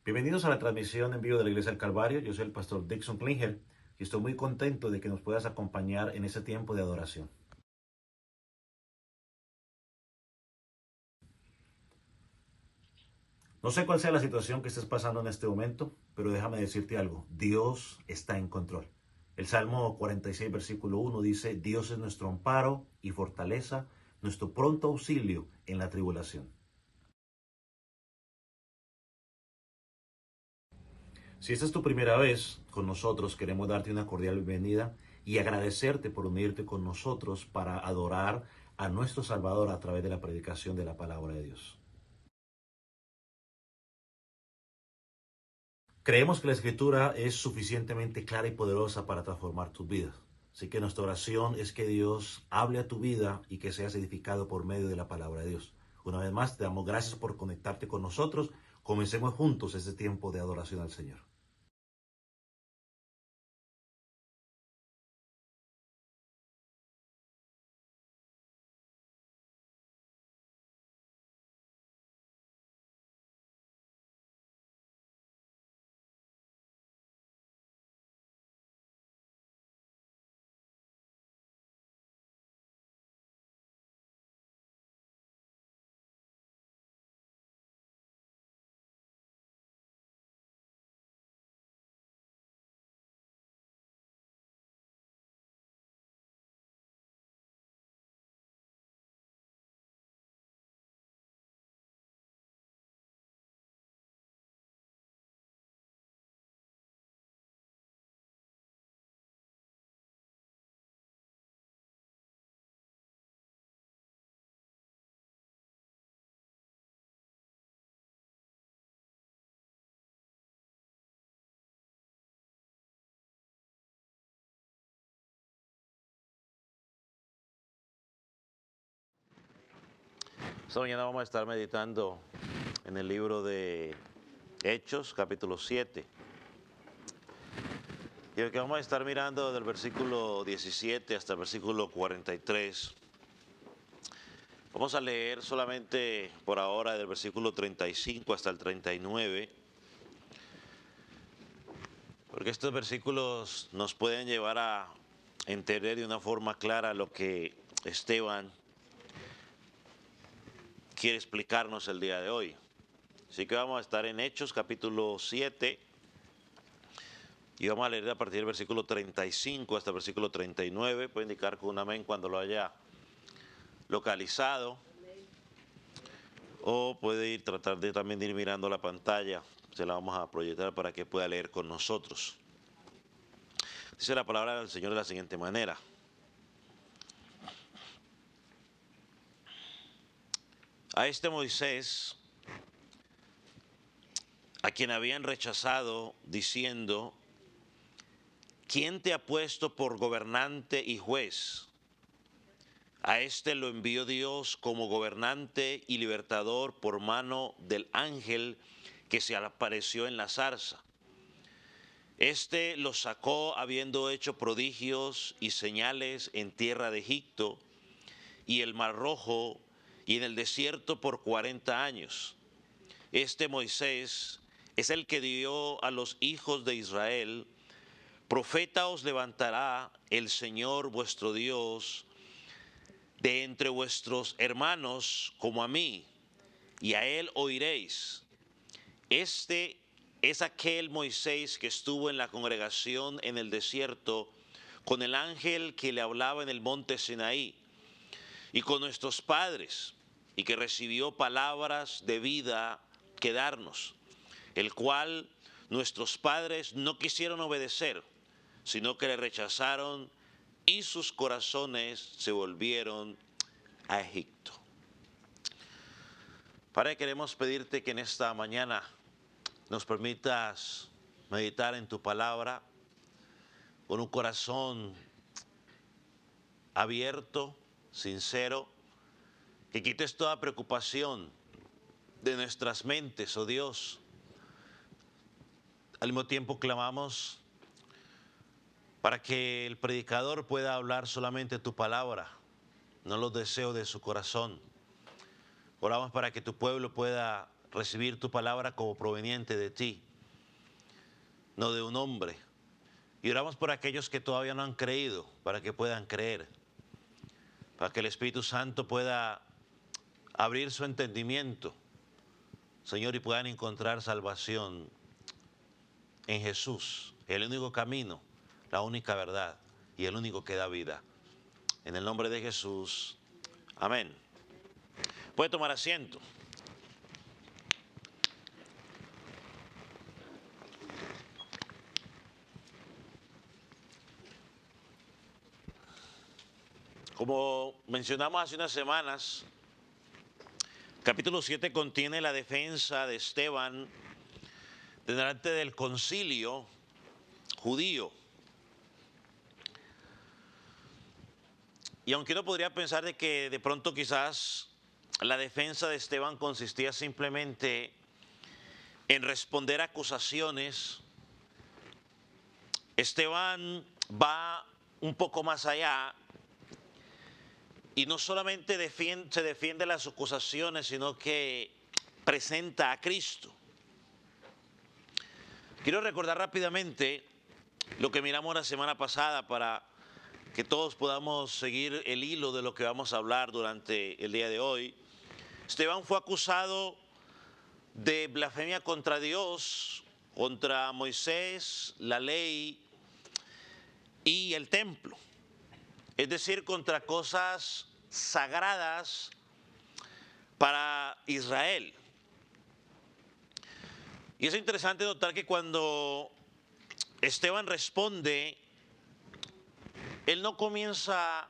Bienvenidos a la transmisión en vivo de la Iglesia del Calvario. Yo soy el pastor Dixon Klinger y estoy muy contento de que nos puedas acompañar en este tiempo de adoración. No sé cuál sea la situación que estés pasando en este momento, pero déjame decirte algo. Dios está en control. El Salmo 46, versículo 1 dice, Dios es nuestro amparo y fortaleza, nuestro pronto auxilio en la tribulación. Si esta es tu primera vez con nosotros, queremos darte una cordial bienvenida y agradecerte por unirte con nosotros para adorar a nuestro Salvador a través de la predicación de la palabra de Dios. Creemos que la Escritura es suficientemente clara y poderosa para transformar tus vidas. Así que nuestra oración es que Dios hable a tu vida y que seas edificado por medio de la palabra de Dios. Una vez más, te damos gracias por conectarte con nosotros. Comencemos juntos este tiempo de adoración al Señor. Esta mañana vamos a estar meditando en el libro de Hechos, capítulo 7. Y el que vamos a estar mirando del versículo 17 hasta el versículo 43. Vamos a leer solamente por ahora del versículo 35 hasta el 39, porque estos versículos nos pueden llevar a entender de una forma clara lo que Esteban quiere explicarnos el día de hoy. Así que vamos a estar en Hechos capítulo 7 y vamos a leer a partir del versículo 35 hasta el versículo 39. Puede indicar con un amén cuando lo haya localizado, o puede tratar de también ir mirando la pantalla. Se la vamos a proyectar para que pueda leer con nosotros. Dice la palabra del Señor de la siguiente manera: a este Moisés, a quien habían rechazado, diciendo, ¿quién te ha puesto por gobernante y juez? A este lo envió Dios como gobernante y libertador por mano del ángel que se apareció en la zarza. Este lo sacó habiendo hecho prodigios y señales en tierra de Egipto y el Mar Rojo y en el desierto por 40 años. Este Moisés es el que dio a los hijos de Israel: profeta os levantará el Señor vuestro Dios de entre vuestros hermanos como a mí, y a él oiréis. Este es aquel Moisés que estuvo en la congregación en el desierto con el ángel que le hablaba en el monte Sinaí, y con nuestros padres, y que recibió palabras de vida que darnos, el cual nuestros padres no quisieron obedecer, sino que le rechazaron, y sus corazones se volvieron a Egipto. Padre, queremos pedirte que en esta mañana nos permitas meditar en tu palabra con un corazón abierto, sincero, que quites toda preocupación de nuestras mentes, oh Dios. Al mismo tiempo clamamos para que el predicador pueda hablar solamente tu palabra, no los deseos de su corazón. Oramos para que tu pueblo pueda recibir tu palabra como proveniente de ti, no de un hombre. Y oramos por aquellos que todavía no han creído, para que puedan creer, para que el Espíritu Santo pueda abrir su entendimiento, Señor, y puedan encontrar salvación en Jesús, el único camino, la única verdad y el único que da vida. En el nombre de Jesús, amén. Puede tomar asiento. Como mencionamos hace unas semanas, capítulo 7 contiene la defensa de Esteban delante del concilio judío. Y aunque uno podría pensar de que de pronto quizás la defensa de Esteban consistía simplemente en responder a acusaciones, Esteban va un poco más allá y no solamente se defiende las acusaciones, sino que presenta a Cristo. Quiero recordar rápidamente lo que miramos la semana pasada para que todos podamos seguir el hilo de lo que vamos a hablar durante el día de hoy. Esteban fue acusado de blasfemia contra Dios, contra Moisés, la ley y el templo. Es decir, contra cosas sagradas para Israel. Y es interesante notar que cuando Esteban responde, él no comienza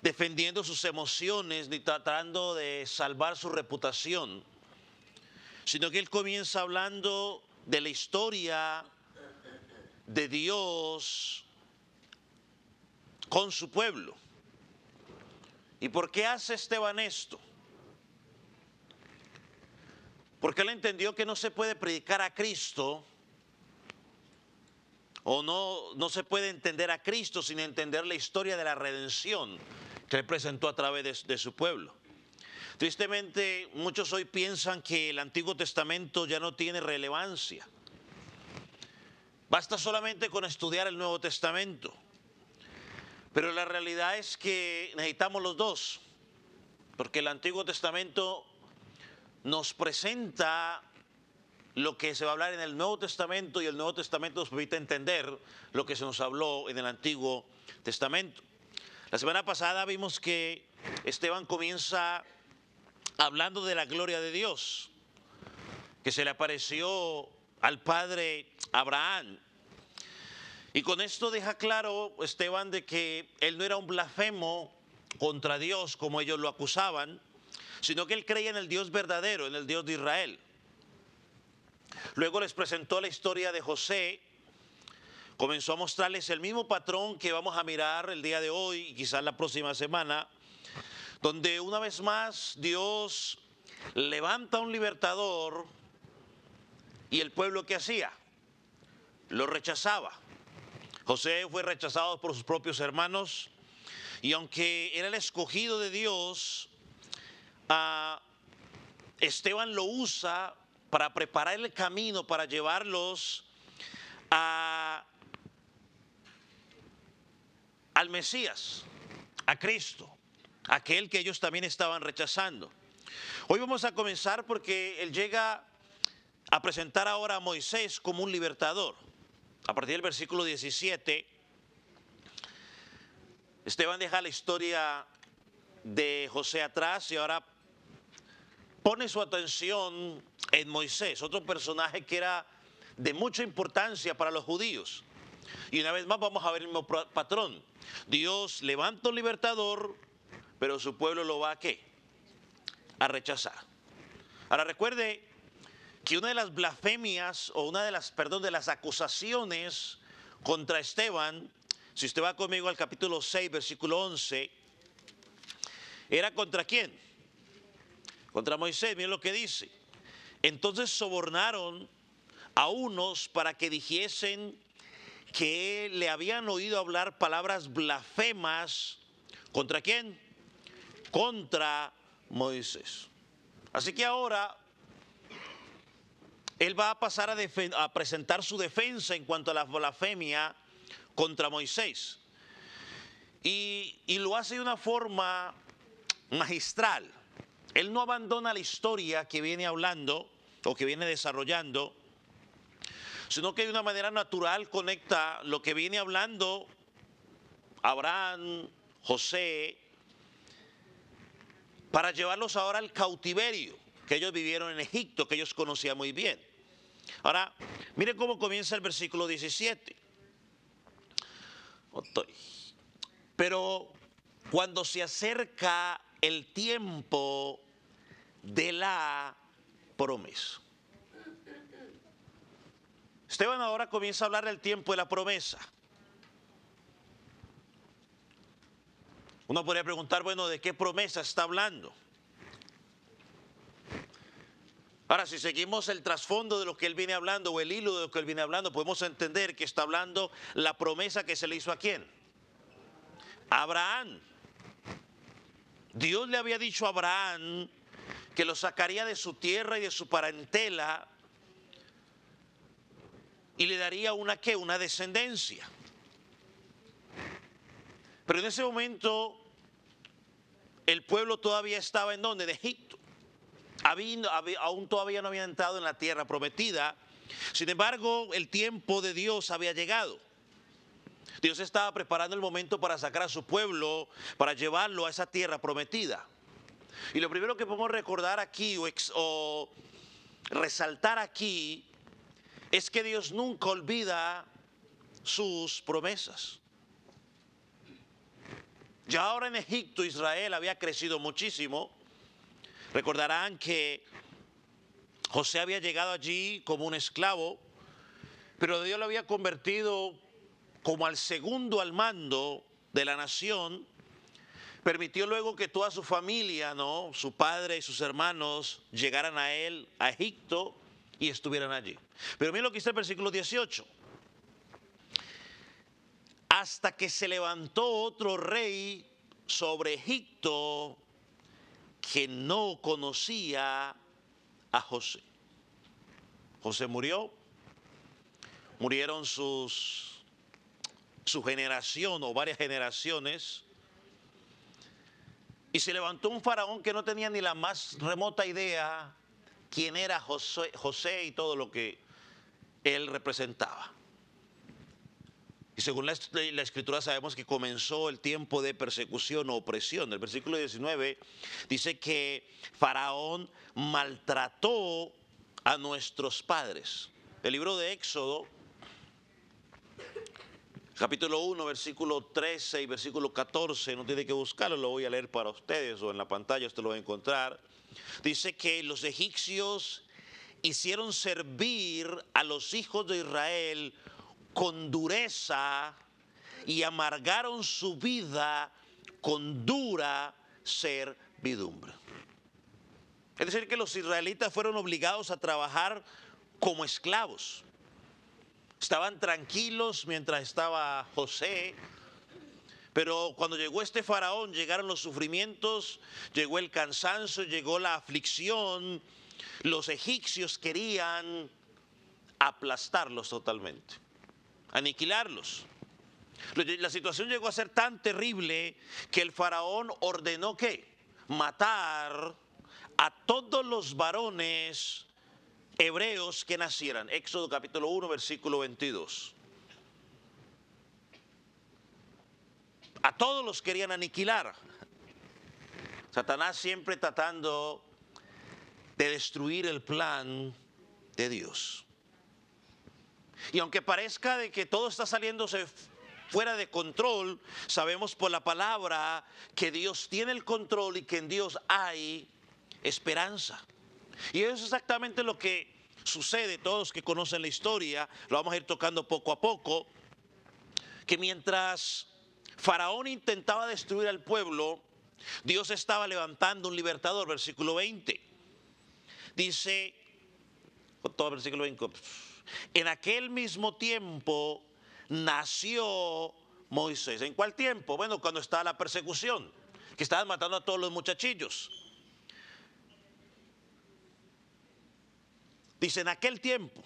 defendiendo sus emociones ni tratando de salvar su reputación, sino que él comienza hablando de la historia de Dios con su pueblo. ¿Y por qué hace Esteban esto? Porque él entendió que no se puede predicar a Cristo o no se puede entender a Cristo sin entender la historia de la redención que él presentó a través de su pueblo. Tristemente, muchos hoy piensan que el Antiguo Testamento ya no tiene relevancia. Basta solamente con estudiar el Nuevo Testamento. Pero la realidad es que necesitamos los dos, porque el Antiguo Testamento nos presenta lo que se va a hablar en el Nuevo Testamento y el Nuevo Testamento nos permite entender lo que se nos habló en el Antiguo Testamento. La semana pasada vimos que Esteban comienza hablando de la gloria de Dios, que se le apareció al padre Abraham. Y con esto deja claro Esteban de que él no era un blasfemo contra Dios como ellos lo acusaban, sino que él creía en el Dios verdadero, en el Dios de Israel. Luego les presentó la historia de José, comenzó a mostrarles el mismo patrón que vamos a mirar el día de hoy y quizás la próxima semana, donde una vez más Dios levanta un libertador y el pueblo ¿qué hacía? Lo rechazaba. José fue rechazado por sus propios hermanos y aunque era el escogido de Dios, Esteban lo usa para preparar el camino, para llevarlos al Mesías, a Cristo, aquel que ellos también estaban rechazando. Hoy vamos a comenzar porque él llega a presentar ahora a Moisés como un libertador. A partir del versículo 17, Esteban deja la historia de José atrás y ahora pone su atención en Moisés, otro personaje que era de mucha importancia para los judíos. Y una vez más vamos a ver el mismo patrón. Dios levanta un libertador, pero su pueblo lo va ¿a qué? A rechazar. Ahora recuerde que una de las blasfemias o una de las acusaciones contra Esteban, si usted va conmigo al capítulo 6, versículo 11, era ¿contra quién? Contra Moisés. Miren lo que dice. Entonces sobornaron a unos para que dijesen que le habían oído hablar palabras blasfemas. ¿Contra quién? Contra Moisés. Así que ahora él va a pasar a presentar su defensa en cuanto a la blasfemia contra Moisés. Y lo hace de una forma magistral. Él no abandona la historia que viene hablando o que viene desarrollando, sino que de una manera natural conecta lo que viene hablando Abraham, José, para llevarlos ahora al cautiverio que ellos vivieron en Egipto, que ellos conocían muy bien. Ahora, miren cómo comienza el versículo 17. Pero cuando se acerca el tiempo de la promesa. Esteban ahora comienza a hablar del tiempo de la promesa. Uno podría preguntar, bueno, ¿de qué promesa está hablando? Ahora, si seguimos el trasfondo de lo que él viene hablando o el hilo de lo que él viene hablando, podemos entender que está hablando la promesa que se le hizo ¿a quién? A Abraham. Dios le había dicho a Abraham que lo sacaría de su tierra y de su parentela y le daría una ¿qué? Una descendencia. Pero en ese momento el pueblo todavía estaba ¿en dónde? En Egipto. Aún todavía no había entrado en la tierra prometida. Sin embargo, el tiempo de Dios había llegado. Dios estaba preparando el momento para sacar a su pueblo, para llevarlo a esa tierra prometida. Y lo primero que podemos recordar aquí o resaltar aquí es que Dios nunca olvida sus promesas. Ya ahora en Egipto Israel había crecido muchísimo. Recordarán que José había llegado allí como un esclavo, pero Dios lo había convertido como al segundo al mando de la nación. Permitió luego que toda su familia, ¿no? Su padre y sus hermanos llegaran a él, a Egipto, y estuvieran allí. Pero miren lo que dice el versículo 18. Hasta que se levantó otro rey sobre Egipto que no conocía a José. José murió, murieron su generación o varias generaciones, y se levantó un faraón que no tenía ni la más remota idea quién era José y todo lo que él representaba. Y según la escritura sabemos que comenzó el tiempo de persecución o opresión. El versículo 19 dice que Faraón maltrató a nuestros padres. El libro de Éxodo, capítulo 1, versículo 13 y versículo 14, no tiene que buscarlo, lo voy a leer para ustedes o en la pantalla usted lo va a encontrar. Dice que los egipcios hicieron servir a los hijos de Israel con dureza y amargaron su vida con dura servidumbre. Es decir, que los israelitas fueron obligados a trabajar como esclavos. Estaban tranquilos mientras estaba José, pero cuando llegó este faraón llegaron los sufrimientos, llegó el cansancio, llegó la aflicción. Los egipcios querían aplastarlos totalmente, aniquilarlos. La situación llegó a ser tan terrible que el faraón ordenó ¿qué? Matar a todos los varones hebreos que nacieran. Éxodo capítulo 1, versículo 22. A todos los querían aniquilar. Satanás siempre tratando de destruir el plan de Dios. Y aunque parezca de que todo está saliéndose fuera de control, sabemos por la palabra que Dios tiene el control y que en Dios hay esperanza. Y eso es exactamente lo que sucede. Todos que conocen la historia, lo vamos a ir tocando poco a poco, que mientras Faraón intentaba destruir al pueblo, Dios estaba levantando un libertador. Versículo 20 dice, todo el versículo 20, en aquel mismo tiempo nació Moisés. ¿En cuál tiempo? Bueno, cuando estaba la persecución, que estaban matando a todos los muchachillos. Dice, en aquel tiempo,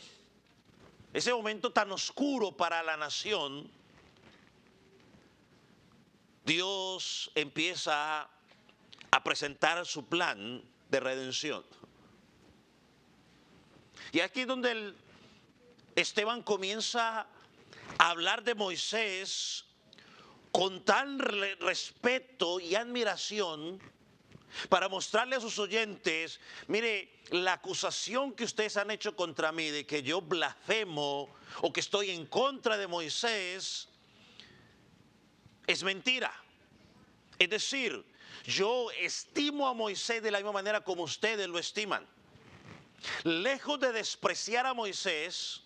ese momento tan oscuro para la nación, Dios empieza a presentar su plan de redención. Y aquí es donde Esteban comienza a hablar de Moisés con tal respeto y admiración para mostrarle a sus oyentes, mire, la acusación que ustedes han hecho contra mí de que yo blasfemo o que estoy en contra de Moisés es mentira. Es decir, yo estimo a Moisés de la misma manera como ustedes lo estiman. Lejos de despreciar a Moisés,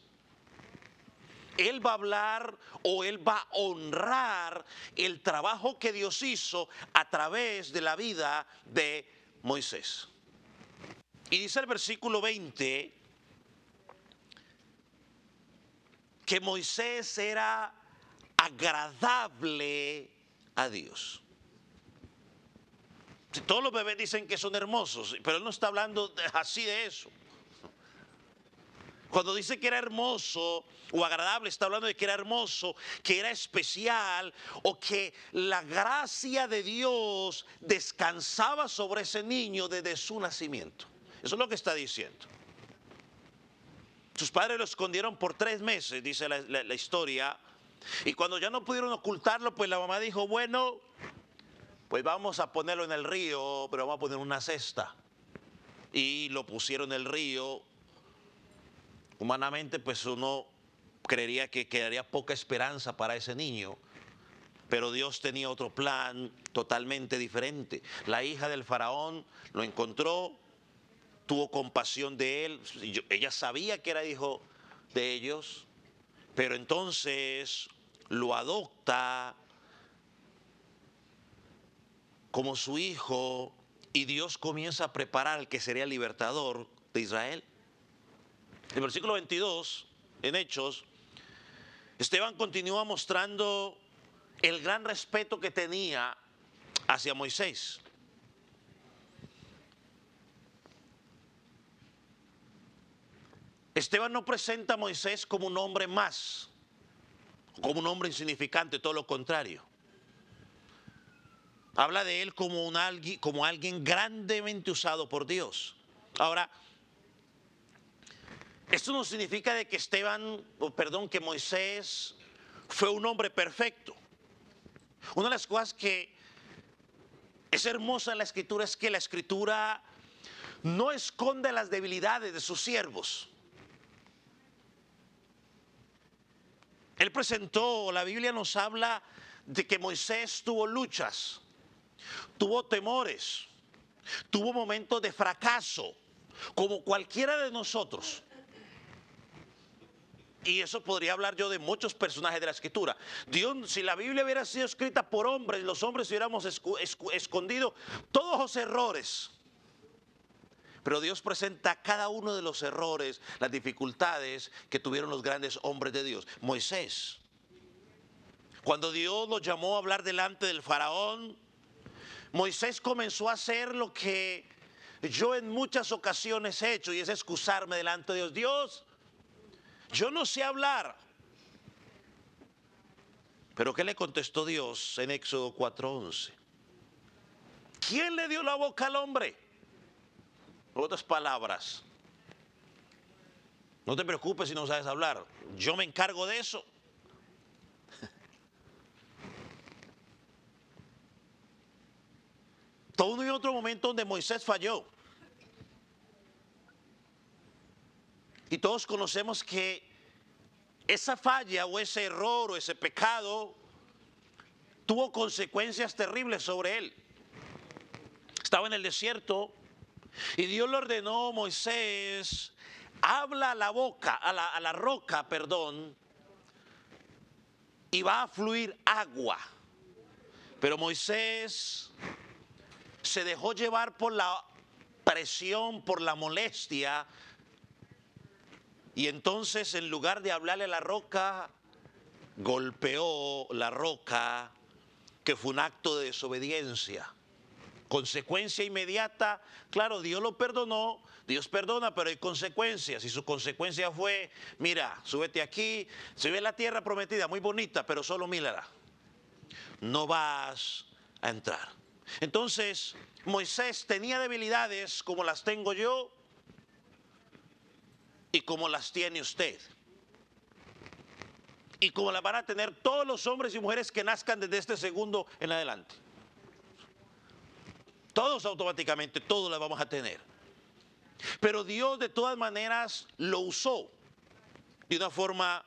él va a hablar o él va a honrar el trabajo que Dios hizo a través de la vida de Moisés. Y dice el versículo 20 que Moisés era agradable a Dios. Todos los bebés dicen que son hermosos, pero él no está hablando así de eso. Cuando dice que era hermoso o agradable, está hablando de que era hermoso, que era especial o que la gracia de Dios descansaba sobre ese niño desde su nacimiento. Eso es lo que está diciendo. Sus padres lo escondieron por 3 meses, dice la historia. Y cuando ya no pudieron ocultarlo, pues la mamá dijo, bueno, pues vamos a ponerlo en el río, pero vamos a poner una cesta. Y lo pusieron en el río. Humanamente, pues uno creería que quedaría poca esperanza para ese niño, pero Dios tenía otro plan totalmente diferente. La hija del faraón lo encontró, tuvo compasión de él, ella sabía que era hijo de ellos, pero entonces lo adopta como su hijo y Dios comienza a preparar al que sería el libertador de Israel. En el versículo 22, en Hechos, Esteban continúa mostrando el gran respeto que tenía hacia Moisés. Esteban no presenta a Moisés como un hombre más, como un hombre insignificante, todo lo contrario. Habla de él como alguien grandemente usado por Dios. Ahora, esto no significa de que que Moisés fue un hombre perfecto. Una de las cosas que es hermosa en la Escritura es que la Escritura no esconde las debilidades de sus siervos. La Biblia nos habla de que Moisés tuvo luchas, tuvo temores, tuvo momentos de fracaso, como cualquiera de nosotros. Y eso podría hablar yo de muchos personajes de la Escritura. Dios, si la Biblia hubiera sido escrita por hombres, los hombres hubiéramos escondido todos los errores. Pero Dios presenta cada uno de los errores, las dificultades que tuvieron los grandes hombres de Dios. Moisés, cuando Dios lo llamó a hablar delante del faraón, Moisés comenzó a hacer lo que yo en muchas ocasiones he hecho, y es excusarme delante de Dios. Dios, yo no sé hablar. Pero ¿qué le contestó Dios en Éxodo 4:11? ¿Quién le dio la boca al hombre? En otras palabras, no te preocupes si no sabes hablar, yo me encargo de eso. Todo y otro momento donde Moisés falló. Y todos conocemos que esa falla o ese error o ese pecado tuvo consecuencias terribles sobre él. Estaba en el desierto y Dios le ordenó a Moisés, habla a la roca, y va a fluir agua. Pero Moisés se dejó llevar por la presión, por la molestia. Y entonces, en lugar de hablarle a la roca, golpeó la roca, que fue un acto de desobediencia Consecuencia inmediata, claro, Dios lo perdonó, Dios perdona, pero hay consecuencias. Y su consecuencia fue, mira, súbete aquí, se ve la tierra prometida, muy bonita, pero solo mírala. No vas a entrar. Entonces, Moisés tenía debilidades como las tengo yo y como las tiene usted. Y como las van a tener todos los hombres y mujeres que nazcan desde este segundo en adelante. Todos automáticamente, todos las vamos a tener. Pero Dios de todas maneras lo usó de una forma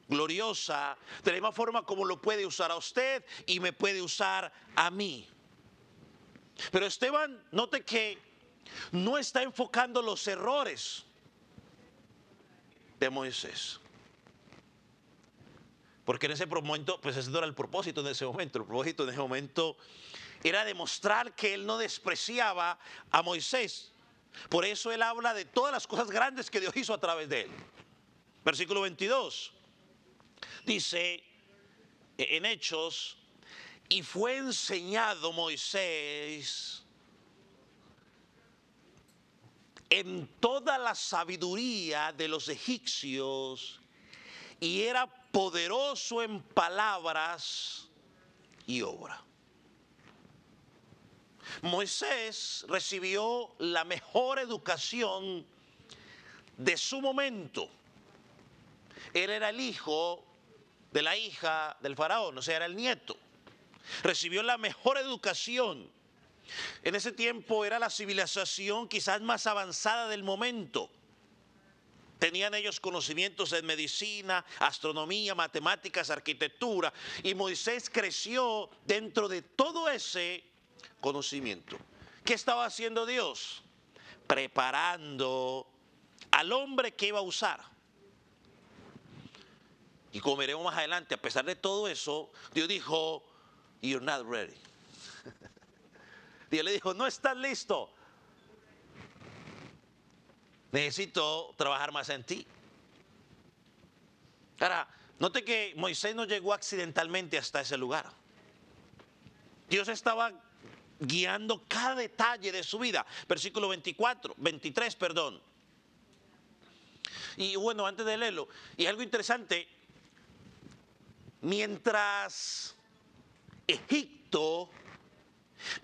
gloriosa, de la misma forma como lo puede usar a usted y me puede usar a mí. Pero Esteban, note que no está enfocando los errores de Moisés. Porque en ese momento, pues ese no era el propósito en ese momento. El propósito en ese momento era demostrar que él no despreciaba a Moisés. Por eso él habla de todas las cosas grandes que Dios hizo a través de él. Versículo 22. Dice en Hechos, y fue enseñado Moisés en toda la sabiduría de los egipcios y era poderoso en palabras y obra. Moisés recibió la mejor educación de su momento. Él era el hijo de la hija del faraón, o sea, era el nieto. Recibió la mejor educación. En ese tiempo era la civilización quizás más avanzada del momento. Tenían ellos conocimientos en medicina, astronomía, matemáticas, arquitectura. Y Moisés creció dentro de todo ese conocimiento. ¿Qué estaba haciendo Dios? Preparando al hombre que iba a usar. Y como veremos más adelante, a pesar de todo eso, Dios dijo, you're not ready. Dios le dijo, no estás listo. Necesito trabajar más en ti. Ahora, note que Moisés no llegó accidentalmente hasta ese lugar. Dios estaba guiando cada detalle de su vida. Versículo 23, perdón. Y bueno, antes de leerlo, y algo interesante, mientras Egipto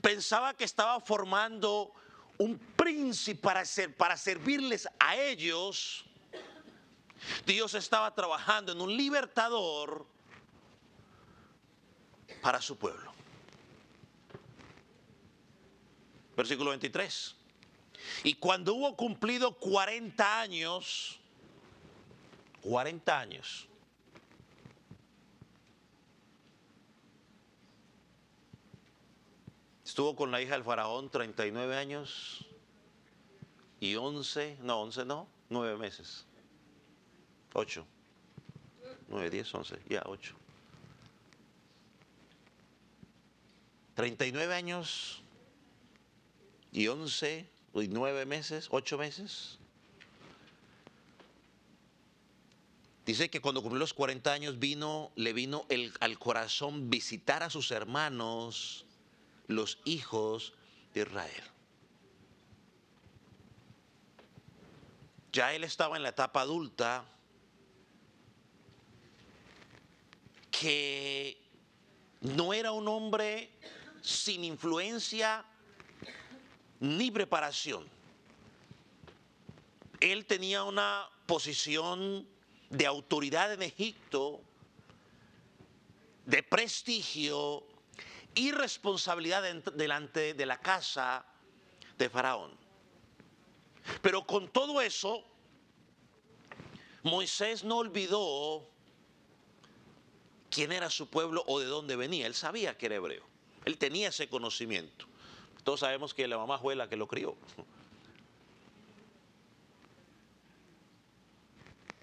pensaba que estaba formando un príncipe para servirles a ellos, Dios estaba trabajando en un libertador para su pueblo. Versículo 23. Y cuando hubo cumplido 40 años, estuvo con la hija del faraón 39 años y 9 meses. 8, 9, 10, 11, ya 8. 39 años y 11 y 9 meses, 8 meses. Dice que cuando cumplió los 40 años le vino al corazón visitar a sus hermanos, los hijos de Israel. Ya él estaba en la etapa adulta, que no era un hombre sin influencia ni preparación. Él tenía una posición de autoridad en Egipto, de prestigio y responsabilidad delante de la casa de Faraón. Pero con todo eso, Moisés no olvidó quién era su pueblo o de dónde venía. Él sabía que era hebreo. Él tenía ese conocimiento. Todos sabemos que la mamá fue la que lo crió.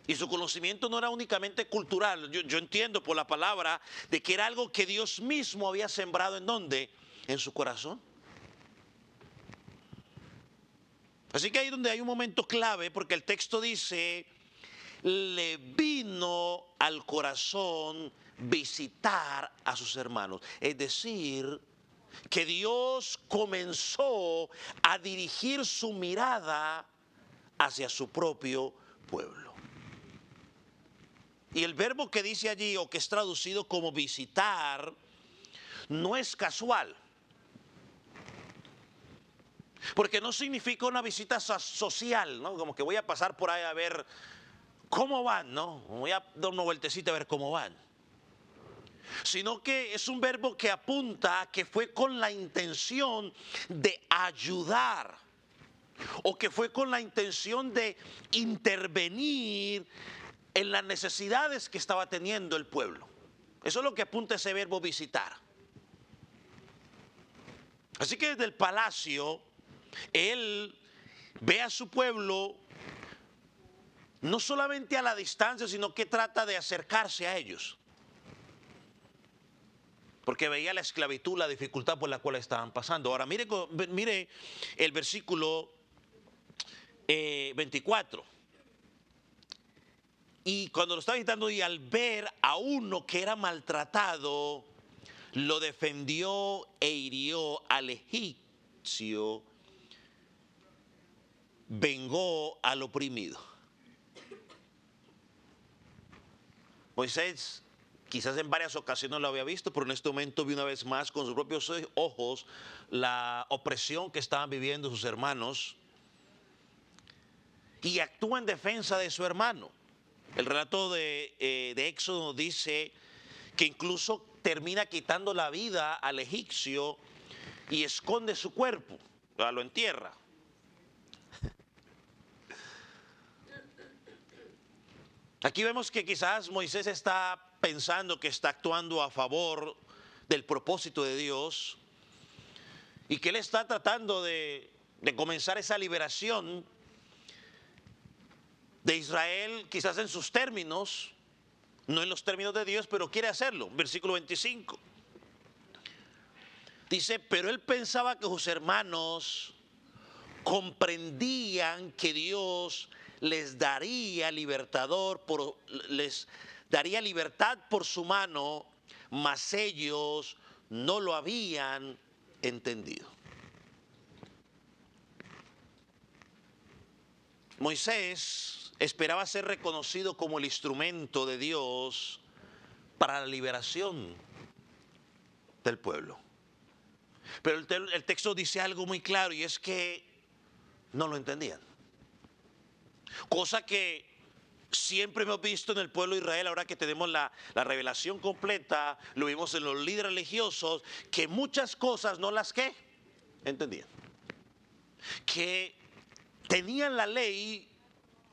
Y su conocimiento no era únicamente cultural. Yo entiendo por la palabra de que era algo que Dios mismo había sembrado. ¿En dónde? En su corazón. Así que ahí donde hay un momento clave, porque el texto dice, le vino al corazón visitar a sus hermanos. Es decir, que Dios comenzó a dirigir su mirada hacia su propio pueblo. Y el verbo que dice allí, o que es traducido como visitar, no es casual. Porque no significa una visita social, ¿no? Como que voy a pasar por ahí a ver cómo van, ¿no? Voy a dar una vueltecita a ver cómo van. Sino que es un verbo que apunta a que fue con la intención de ayudar, o que fue con la intención de intervenir en las necesidades que estaba teniendo el pueblo. Eso es lo que apunta ese verbo visitar. Así que desde el palacio, él ve a su pueblo no solamente a la distancia, sino que trata de acercarse a ellos. Porque veía la esclavitud, la dificultad por la cual estaban pasando. Ahora mire el versículo 24. Y cuando lo estaba visitando, y al ver a uno que era maltratado, lo defendió e hirió al egipcio, vengó al oprimido. Moisés quizás en varias ocasiones lo había visto, pero en este momento vi una vez más con sus propios ojos la opresión que estaban viviendo sus hermanos, y actúa en defensa de su hermano. El relato de Éxodo dice que incluso termina quitando la vida al egipcio y esconde su cuerpo, o sea, lo entierra. Aquí vemos que quizás Moisés está pensando que está actuando a favor del propósito de Dios, y que él está tratando de comenzar esa liberación de Israel, quizás en sus términos, no en los términos de Dios, pero quiere hacerlo. Versículo 25. Dice, pero él pensaba que sus hermanos comprendían que Dios les daría les daría libertad por su mano, mas ellos no lo habían entendido. Moisés esperaba ser reconocido como el instrumento de Dios para la liberación del pueblo. Pero el texto dice algo muy claro, y es que no lo entendían. Cosa que siempre hemos visto en el pueblo de Israel, ahora que tenemos la revelación completa, lo vimos en los líderes religiosos, que muchas cosas no las que entendían. Que tenían la ley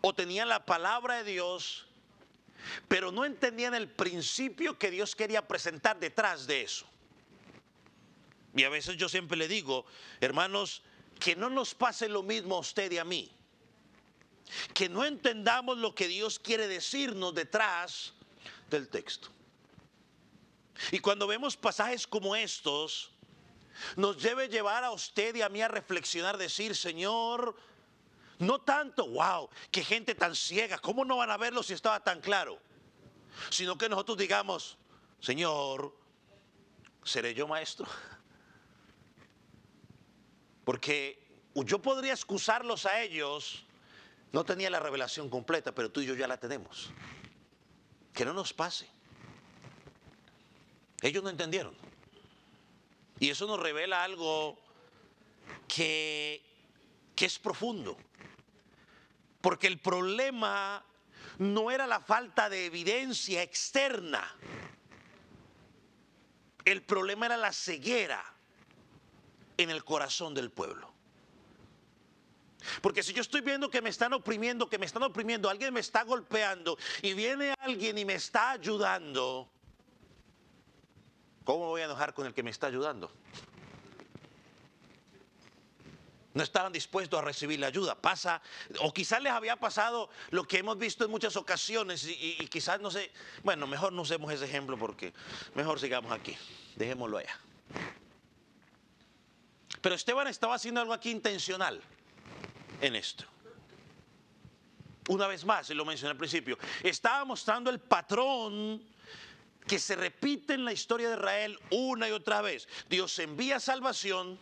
o tenían la palabra de Dios, pero no entendían el principio que Dios quería presentar detrás de eso. Y a veces yo siempre le digo, hermanos, que no nos pase lo mismo a usted y a mí. Que no entendamos lo que Dios quiere decirnos detrás del texto. Y cuando vemos pasajes como estos, nos debe llevar a usted y a mí a reflexionar, decir, Señor, no tanto, wow, qué gente tan ciega, ¿cómo no van a verlo si estaba tan claro? Sino que nosotros digamos, Señor, ¿seré yo maestro? Porque yo podría excusarlos a ellos, no tenía la revelación completa, pero tú y yo ya la tenemos. Que no nos pase. Ellos no entendieron. Y eso nos revela algo que es profundo. Porque el problema no era la falta de evidencia externa. El problema era la ceguera en el corazón del pueblo. Porque si yo estoy viendo que me están oprimiendo, alguien me está golpeando y viene alguien y me está ayudando, ¿cómo me voy a enojar con el que me está ayudando? No estaban dispuestos a recibir la ayuda. Pasa, o quizás les había pasado lo que hemos visto en muchas ocasiones, y quizás no sé, bueno, mejor no usemos ese ejemplo porque mejor sigamos aquí, dejémoslo allá. Pero Esteban estaba haciendo algo aquí intencional en esto. Una vez más, y lo mencioné al principio, estaba mostrando el patrón que se repite en la historia de Israel una y otra vez. Dios envía salvación,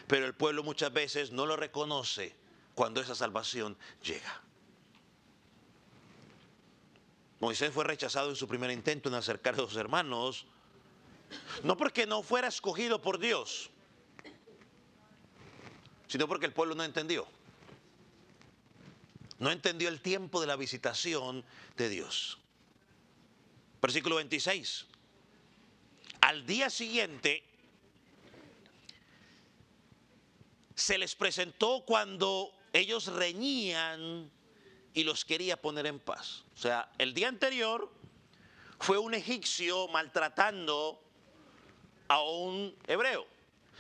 pero el pueblo muchas veces no lo reconoce cuando esa salvación llega. Moisés fue rechazado en su primer intento en acercar a sus hermanos, no porque no fuera escogido por Dios, sino porque el pueblo no entendió. No entendió el tiempo de la visitación de Dios. Versículo 26. Al día siguiente se les presentó cuando ellos reñían y los quería poner en paz. O sea, el día anterior fue un egipcio maltratando a un hebreo.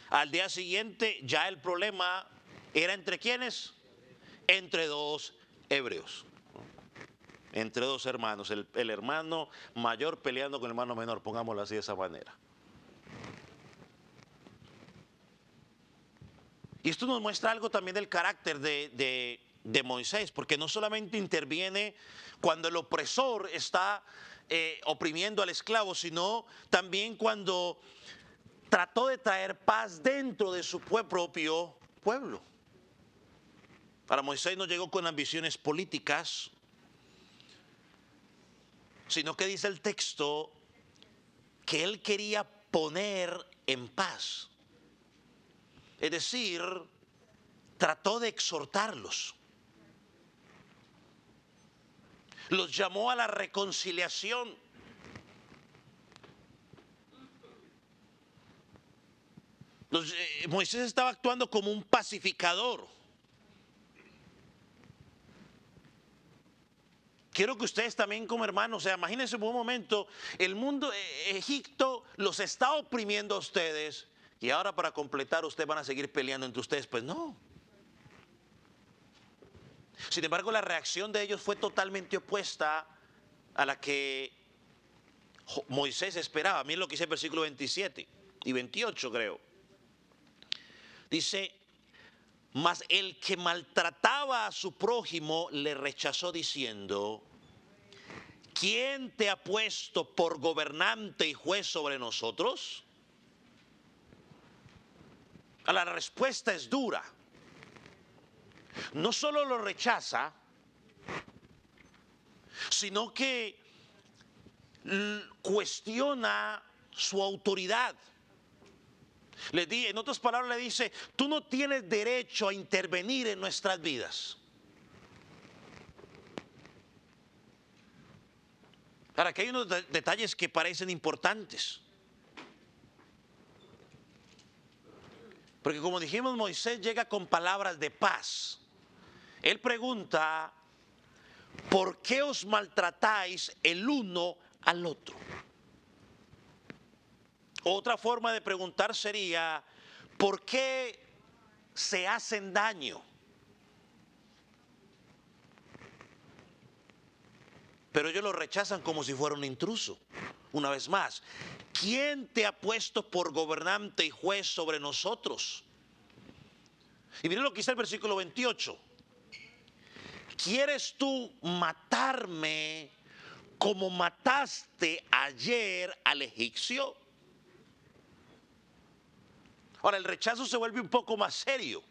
Al día siguiente ya el problema era ¿entre quiénes? Entre dos hebreos. Entre dos hermanos. El hermano mayor peleando con el hermano menor, pongámoslo así de esa manera. Y esto nos muestra algo también del carácter de Moisés, porque no solamente interviene cuando el opresor está oprimiendo al esclavo, sino también cuando trató de traer paz dentro de su propio pueblo. Para Moisés no llegó con ambiciones políticas, sino que dice el texto que él quería poner en paz. Es decir, trató de exhortarlos. Los llamó a la reconciliación. Moisés estaba actuando como un pacificador. Quiero que ustedes también como hermanos, o sea, imagínense por un momento, el mundo, Egipto los está oprimiendo a ustedes y ahora para completar ustedes van a seguir peleando entre ustedes. Pues no. Sin embargo, la reacción de ellos fue totalmente opuesta a la que Moisés esperaba. Miren lo que dice el versículo 27 y 28 creo. Dice, mas el que maltrataba a su prójimo le rechazó diciendo, ¿quién te ha puesto por gobernante y juez sobre nosotros? La respuesta es dura. No solo lo rechaza, sino que cuestiona su autoridad. En otras palabras le dice, tú no tienes derecho a intervenir en nuestras vidas. Ahora, aquí hay unos detalles que parecen importantes. Porque como dijimos, Moisés llega con palabras de paz. Él pregunta, ¿por qué os maltratáis el uno al otro? Otra forma de preguntar sería, ¿por qué se hacen daño? Pero ellos lo rechazan como si fuera un intruso. Una vez más, ¿quién te ha puesto por gobernante y juez sobre nosotros? Y miren lo que dice el versículo 28. ¿Quieres tú matarme como mataste ayer al egipcio? Ahora, el rechazo se vuelve un poco más serio.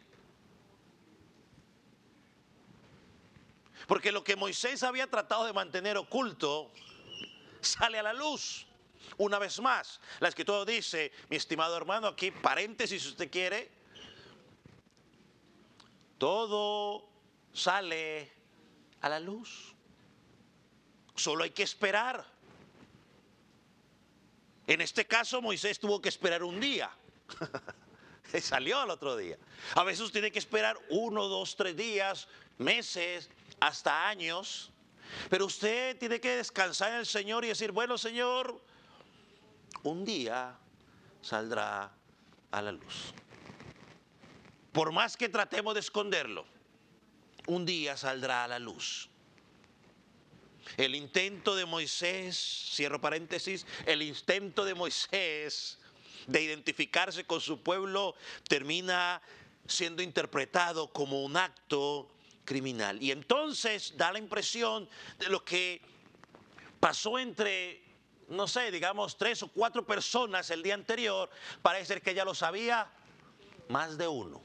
Porque lo que Moisés había tratado de mantener oculto sale a la luz. Una vez más, la escritura dice, mi estimado hermano, aquí paréntesis si usted quiere, todo sale a la luz. Solo hay que esperar. En este caso, Moisés tuvo que esperar un día. Salió al otro día. A veces usted tiene que esperar 1, 2, 3 días, meses, hasta años. Pero usted tiene que descansar en el Señor y decir, bueno, Señor, un día saldrá a la luz. Por más que tratemos de esconderlo, un día saldrá a la luz. El intento de Moisés, cierro paréntesis, el intento de Moisés de identificarse con su pueblo termina siendo interpretado como un acto criminal. Y entonces da la impresión de lo que pasó entre no sé, digamos 3 o 4 personas el día anterior, parece ser que ya lo sabía más de uno.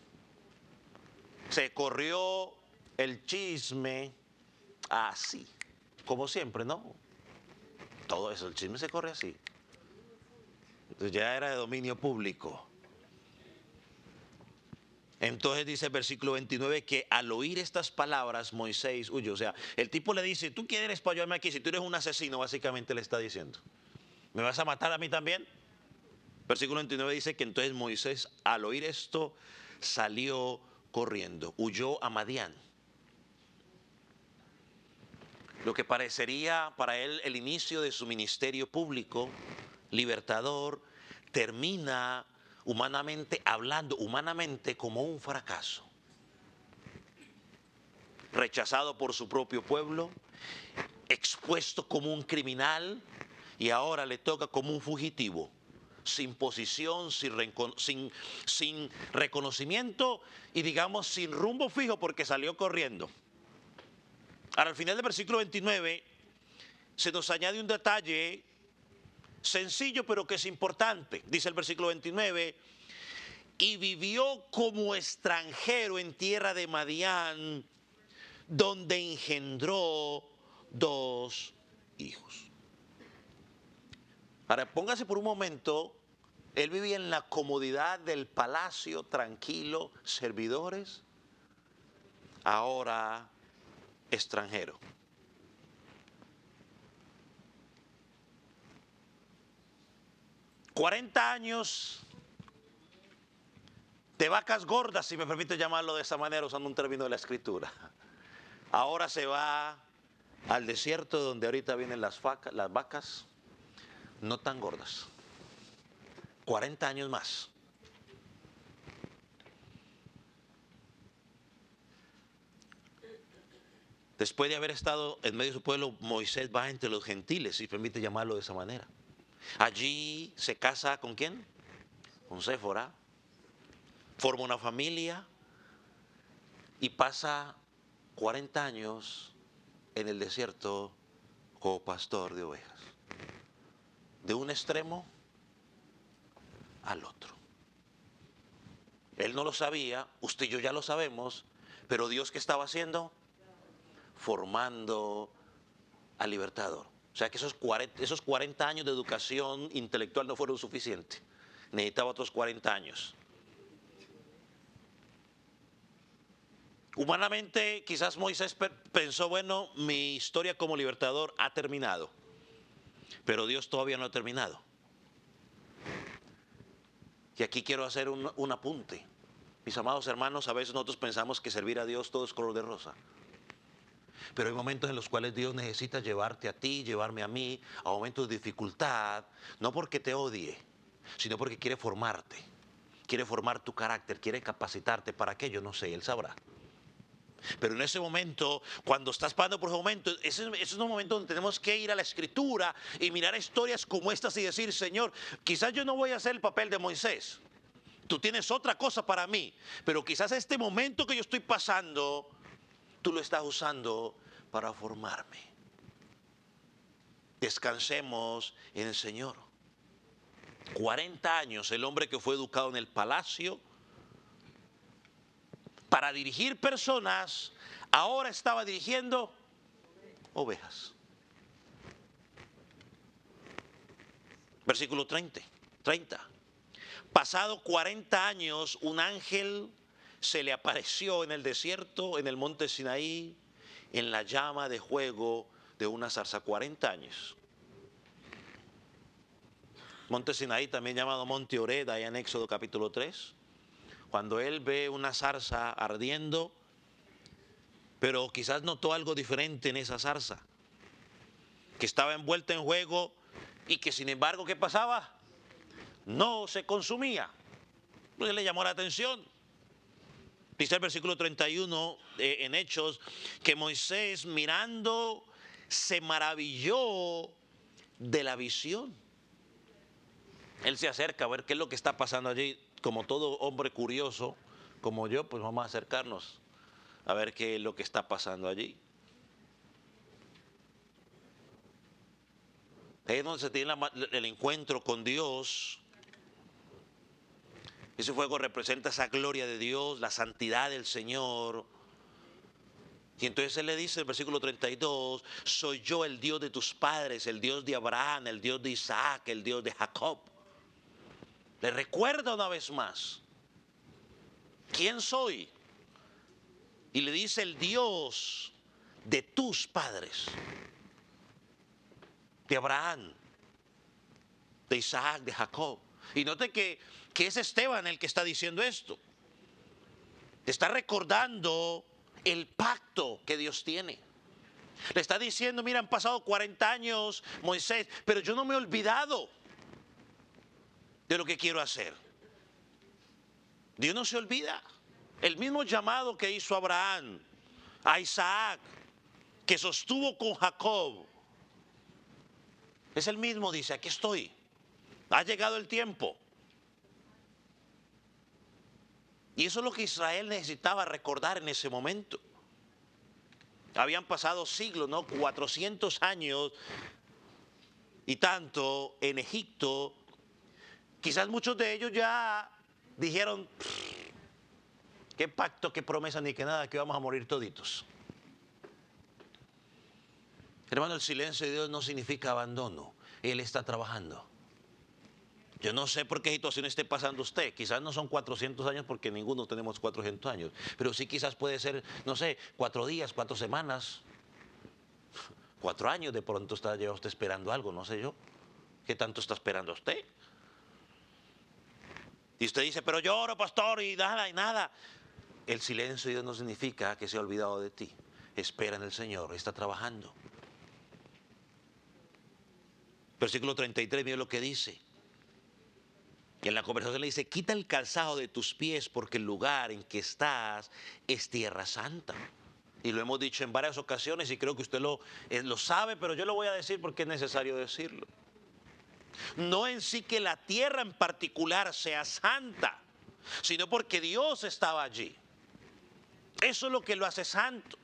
Se corrió el chisme así, como siempre, ¿no? Todo eso, el chisme se corre así. Entonces ya era de dominio público. Entonces dice el versículo 29 que al oír estas palabras Moisés huyó. O sea, el tipo le dice, ¿tú quién eres para ayudarme aquí? Si tú eres un asesino, básicamente le está diciendo. ¿Me vas a matar a mí también? Versículo 29 dice que entonces Moisés al oír esto salió corriendo, huyó a Madián. Lo que parecería para él el inicio de su ministerio público, libertador, termina humanamente hablando, humanamente como un fracaso. Rechazado por su propio pueblo, expuesto como un criminal y ahora le toca como un fugitivo, sin posición, sin reconocimiento y digamos sin rumbo fijo porque salió corriendo. Ahora al final del versículo 29 se nos añade un detalle sencillo pero que es importante. Dice el versículo 29, y vivió como extranjero en tierra de Madián, donde engendró 2 hijos. Ahora póngase por un momento, él vivía en la comodidad del palacio, tranquilo, servidores, ahora extranjero. $40 años de vacas gordas, si me permite llamarlo de esa manera, usando un término de la escritura. Ahora se va al desierto donde ahorita vienen las vacas no tan gordas. 40 años más. Después de haber estado en medio de su pueblo, Moisés va entre los gentiles, si permite llamarlo de esa manera. Allí se casa ¿con quién? Con Séfora. Forma una familia y pasa 40 años en el desierto como pastor de ovejas. De un extremo al otro. Él no lo sabía, usted y yo ya lo sabemos, pero Dios, ¿qué estaba haciendo? Formando al libertador. O sea que esos 40 años de educación intelectual no fueron suficientes. Necesitaba otros 40 años. Humanamente, quizás Moisés pensó, bueno, mi historia como libertador ha terminado. Pero Dios todavía no ha terminado. Y aquí quiero hacer un apunte. Mis amados hermanos, a veces nosotros pensamos que servir a Dios todo es color de rosa. Pero hay momentos en los cuales Dios necesita llevarte a ti, llevarme a mí, a momentos de dificultad, no porque te odie, sino porque quiere formarte, quiere formar tu carácter, quiere capacitarte. ¿Para qué? Yo no sé, Él sabrá. Pero en ese momento, cuando estás pasando por ese momento, ese es un momento donde tenemos que ir a la Escritura y mirar historias como estas y decir, Señor, quizás yo no voy a hacer el papel de Moisés. Tú tienes otra cosa para mí, pero quizás este momento que yo estoy pasando, tú lo estás usando para formarme. Descansemos en el Señor. 40 años el hombre que fue educado en el palacio para dirigir personas, ahora estaba dirigiendo ovejas. Versículo 30. Pasado 40 años, un ángel se le apareció en el desierto, en el monte Sinaí, en la llama de fuego de una zarza. 40 años. Monte Sinaí, también llamado Monte Oreb, allá en Éxodo capítulo 3. Cuando él ve una zarza ardiendo, pero quizás notó algo diferente en esa zarza, que estaba envuelta en fuego y que sin embargo, ¿qué pasaba? No se consumía. Entonces le llamó la atención. Dice el versículo 31 en Hechos que Moisés mirando se maravilló de la visión. Él se acerca a ver qué es lo que está pasando allí. Como todo hombre curioso, como yo, pues vamos a acercarnos a ver qué es lo que está pasando allí. Ahí es donde se tiene el encuentro con Dios. Ese fuego representa esa gloria de Dios, la santidad del Señor. Y entonces Él le dice en el versículo 32, soy yo el Dios de tus padres, el Dios de Abraham, el Dios de Isaac, el Dios de Jacob. Le recuerda una vez más, ¿quién soy? Y le dice el Dios de tus padres, de Abraham, de Isaac, de Jacob. Y note que es Esteban el que está diciendo esto. Está recordando el pacto que Dios tiene. Le está diciendo, mira, han pasado 40 años, Moisés, pero yo no me he olvidado de lo que quiero hacer. Dios no se olvida. El mismo llamado que hizo Abraham, a Isaac, que sostuvo con Jacob, es el mismo, dice, aquí estoy. Ha llegado el tiempo. Y eso es lo que Israel necesitaba recordar en ese momento. Habían pasado siglos, ¿no? 400 años y tanto en Egipto. Quizás muchos de ellos ya dijeron, qué pacto, qué promesa, ni que nada, que vamos a morir toditos. Hermano, el silencio de Dios no significa abandono. Él está trabajando. Yo no sé por qué situación esté pasando usted. Quizás no son 400 años porque ninguno tenemos 400 años. Pero sí quizás puede ser, no sé, 4 días, 4 semanas, 4 años. De pronto lleva usted esperando algo, no sé yo. ¿Qué tanto está esperando usted? Y usted dice, pero lloro, pastor, y nada, y nada. El silencio de Dios no significa que se ha olvidado de ti. Espera en el Señor, está trabajando. Versículo 33, mire lo que dice. Y en la conversación le dice, quita el calzado de tus pies porque el lugar en que estás es tierra santa. Y lo hemos dicho en varias ocasiones y creo que usted lo sabe, pero yo lo voy a decir porque es necesario decirlo. No en sí que la tierra en particular sea santa, sino porque Dios estaba allí. Eso es lo que lo hace santo.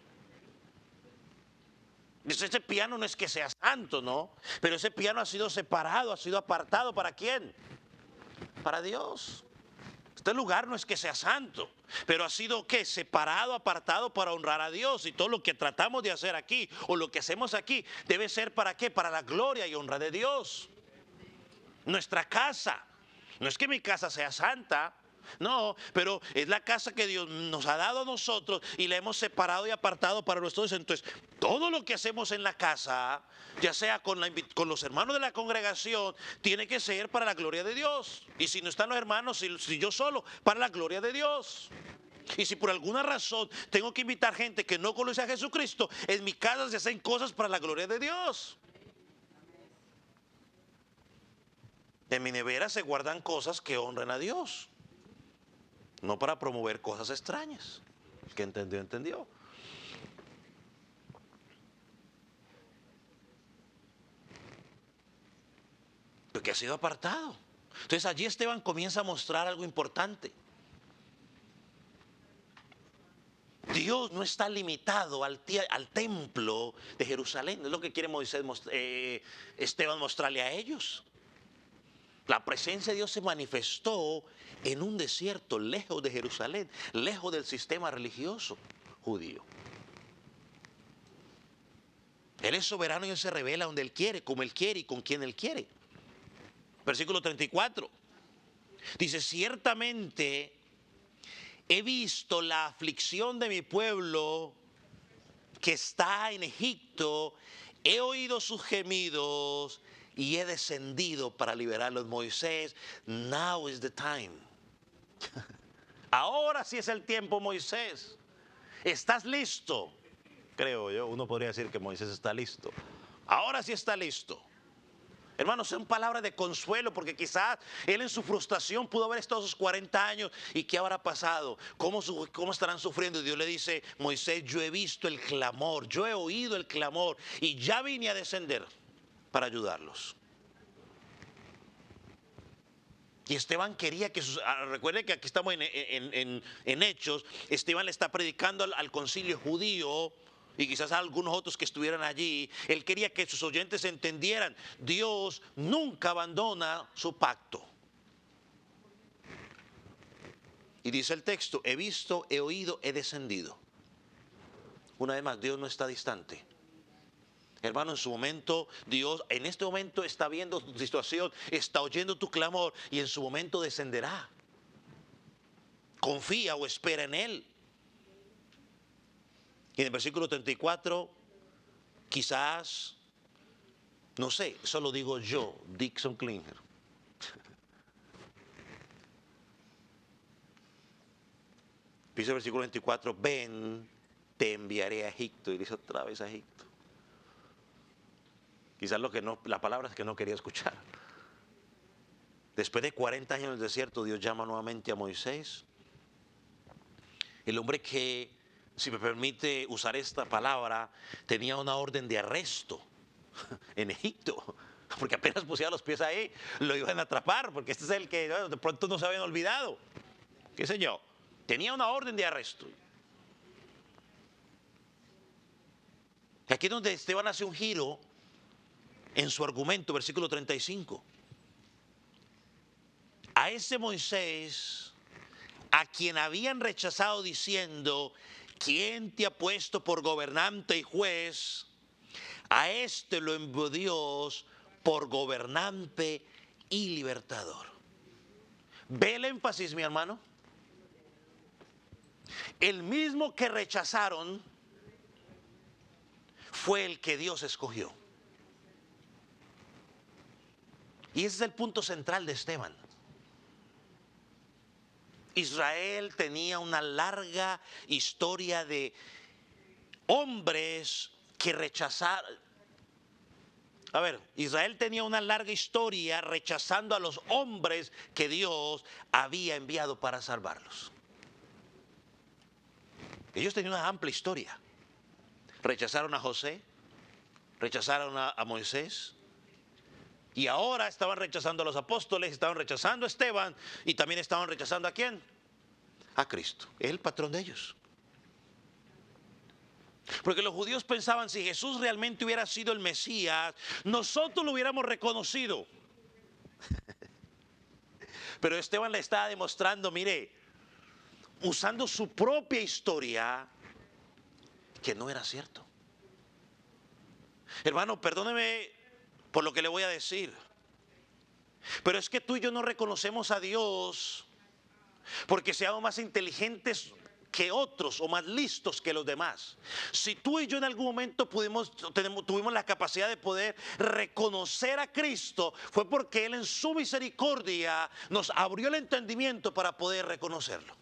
Ese piano no es que sea santo, ¿no? Pero ese piano ha sido separado, ha sido apartado. ¿Para quién? Para Dios. Este lugar no es que sea santo, pero ha sido ¿qué? Separado, apartado para honrar a Dios. Y todo lo que tratamos de hacer aquí o lo que hacemos aquí debe ser ¿para qué? Para la gloria y honra de Dios. Nuestra casa, no es que mi casa sea santa, no, pero es la casa que Dios nos ha dado a nosotros y la hemos separado y apartado para nuestros. Entonces, todo lo que hacemos en la casa, ya sea con los hermanos de la congregación, tiene que ser para la gloria de Dios. Y si no están los hermanos, si yo solo, para la gloria de Dios. Y si por alguna razón tengo que invitar gente que no conoce a Jesucristo, en mi casa se hacen cosas para la gloria de Dios. En mi nevera se guardan cosas que honren a Dios, no para promover cosas extrañas. El que entendió, entendió. Porque ha sido apartado. Entonces allí Esteban comienza a mostrar algo importante. Dios no está limitado al templo de Jerusalén. Es lo que quiere Esteban mostrarle a ellos. La presencia de Dios se manifestó en un desierto, lejos de Jerusalén, lejos del sistema religioso judío. Él es soberano y Él se revela donde Él quiere, como Él quiere y con quien Él quiere. Versículo 34. Dice, ciertamente he visto la aflicción de mi pueblo que está en Egipto, he oído sus gemidos y he descendido para liberarlos. Moisés, now is the time. Ahora sí es el tiempo, Moisés. ¿Estás listo? Creo yo, uno podría decir que Moisés está listo. Ahora sí está listo. Hermanos, son palabras de consuelo porque quizás él en su frustración pudo haber estado esos 40 años y ¿qué habrá pasado? ¿Cómo estarán sufriendo? Y Dios le dice, Moisés, yo he visto el clamor, yo he oído el clamor y ya vine a descender para ayudarlos. Y Esteban quería que recuerden que aquí estamos en Hechos. Esteban le está predicando al concilio judío y quizás a algunos otros que estuvieran allí, él quería que sus oyentes entendieran, Dios nunca abandona su pacto. Y dice el texto, he visto, he oído, he descendido. Una vez más, Dios no está distante. Hermano, en su momento, Dios en este momento está viendo tu situación, está oyendo tu clamor y en su momento descenderá. Confía o espera en Él. Y en el versículo 34, quizás, no sé, eso lo digo yo, Dixon Klinger. Dice el versículo 24, ven, te enviaré a Egipto. Y dice otra vez a Egipto. Quizás las palabras que no quería escuchar. Después de 40 años en el desierto, Dios llama nuevamente a Moisés. El hombre que, si me permite usar esta palabra, tenía una orden de arresto en Egipto. Porque apenas pusiera los pies ahí, lo iban a atrapar, porque este es el que de pronto no se habían olvidado. ¿Qué sé yo? Tenía una orden de arresto. Y aquí es donde Esteban hace un giro en su argumento, versículo 35. A ese Moisés, a quien habían rechazado diciendo, ¿quién te ha puesto por gobernante y juez? A este lo envió Dios por gobernante y libertador. ¿Ve el énfasis, mi hermano? El mismo que rechazaron fue el que Dios escogió. Y ese es el punto central de Esteban. Israel tenía una larga historia de hombres que rechazaron. A ver, Israel tenía una larga historia rechazando a los hombres que Dios había enviado para salvarlos. Ellos tenían una amplia historia. Rechazaron a José, rechazaron a Moisés, y ahora estaban rechazando a los apóstoles, estaban rechazando a Esteban, y también estaban rechazando ¿a quién? A Cristo. Es el patrón de ellos. Porque los judíos pensaban, si Jesús realmente hubiera sido el Mesías, nosotros lo hubiéramos reconocido. Pero Esteban le estaba demostrando, mire, usando su propia historia, que no era cierto. Hermano, perdóneme por lo que le voy a decir, pero es que tú y yo no reconocemos a Dios porque seamos más inteligentes que otros o más listos que los demás. Si tú y yo en algún momento tuvimos la capacidad de poder reconocer a Cristo, fue porque Él en su misericordia nos abrió el entendimiento para poder reconocerlo.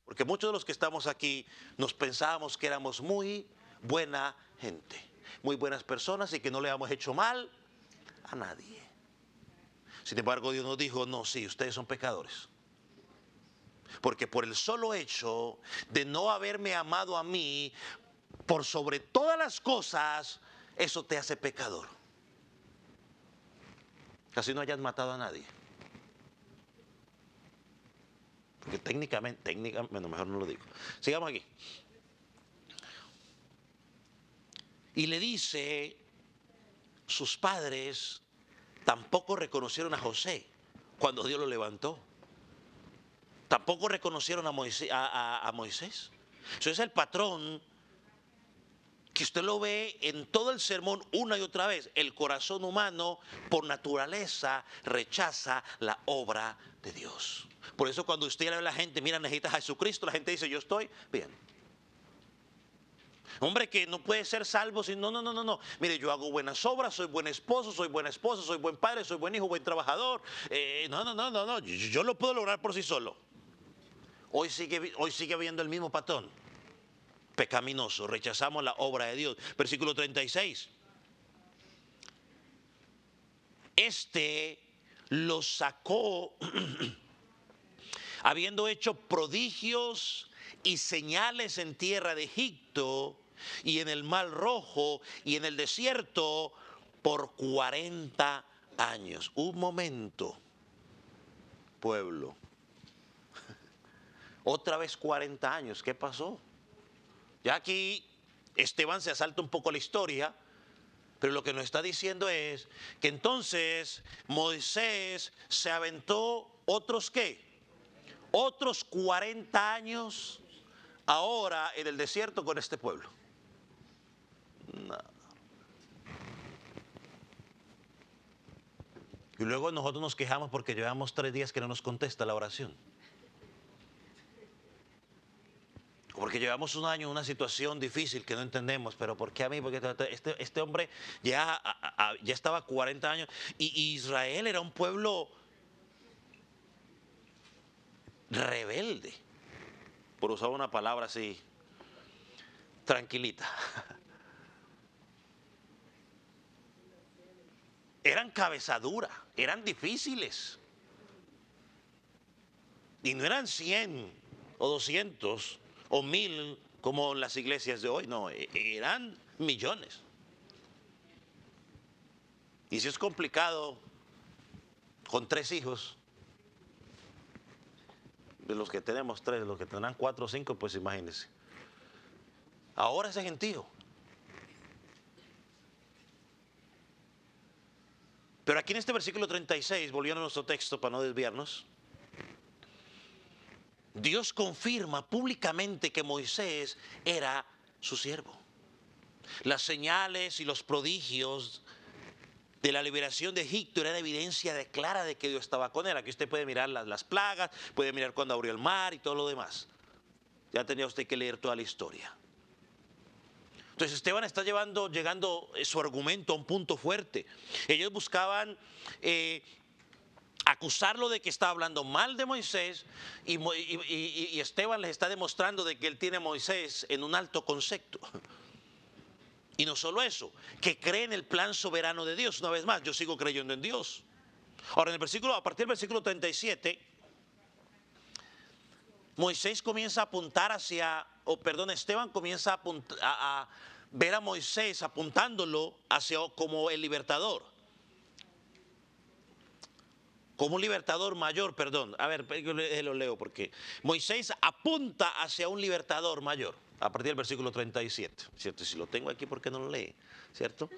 Porque muchos de los que estamos aquí nos pensábamos que éramos muy buena gente, muy buenas personas y que no le habíamos hecho mal a nadie. Sin embargo, Dios nos dijo, no, sí, ustedes son pecadores. Porque por el solo hecho de no haberme amado a mí, por sobre todas las cosas, eso te hace pecador. Casi no hayas matado a nadie. Porque técnicamente, bueno, mejor no lo digo. Sigamos aquí. Y le dice, sus padres tampoco reconocieron a José cuando Dios lo levantó. Tampoco reconocieron a Moisés. Eso es el patrón que usted lo ve en todo el sermón una y otra vez. El corazón humano por naturaleza rechaza la obra de Dios. Por eso cuando usted le ve a la gente, mira, necesitas a Jesucristo, la gente dice, yo estoy bien. Hombre que no puede ser salvo sin no. Mire, yo hago buenas obras, soy buen esposo, soy buena esposa, soy buen padre, soy buen hijo, buen trabajador. No. Yo lo puedo lograr por sí solo. Hoy sigue habiendo el mismo patrón. Pecaminoso, rechazamos la obra de Dios. Versículo 36. Este los sacó habiendo hecho prodigios y señales en tierra de Egipto y en el Mar Rojo y en el desierto por 40 años. Un momento, pueblo. Otra vez 40 años, ¿qué pasó? Ya aquí Esteban se asalta un poco la historia, pero lo que nos está diciendo es que entonces Moisés se aventó otros ¿qué? Otros 40 años ahora en el desierto con este pueblo. No. Y luego nosotros nos quejamos porque llevamos 3 días que no nos contesta la oración. Porque llevamos un año en una situación difícil que no entendemos, pero ¿por qué a mí? Porque este hombre ya estaba 40 años y Israel era un pueblo rebelde, por usar una palabra así, tranquilita. Eran cabezadura, eran difíciles. Y no eran 100 o 200 o 1000 como en las iglesias de hoy, no, eran millones. Y si es complicado con 3 hijos, de los que tenemos 3, de los que tendrán 4 o 5, pues imagínense. Ahora ese gentío. Pero aquí en este versículo 36, volviendo a nuestro texto para no desviarnos, Dios confirma públicamente que Moisés era su siervo. Las señales y los prodigios de la liberación de Egipto eran evidencia clara de que Dios estaba con él. Aquí usted puede mirar las plagas, puede mirar cuando abrió el mar y todo lo demás. Ya tenía usted que leer toda la historia. Entonces Esteban está llegando su argumento a un punto fuerte. Ellos buscaban acusarlo de que está hablando mal de Moisés y Esteban les está demostrando de que él tiene a Moisés en un alto concepto. Y no solo eso, que cree en el plan soberano de Dios. Una vez más, yo sigo creyendo en Dios. Ahora, a partir del versículo 37, Moisés comienza a apuntar Esteban comienza a ver a Moisés apuntándolo hacia como el libertador. Como un libertador mayor, perdón. A ver, lo leo porque Moisés apunta hacia un libertador mayor. A partir del versículo 37, ¿cierto? Si lo tengo aquí, ¿por qué no lo lee? ¿Cierto?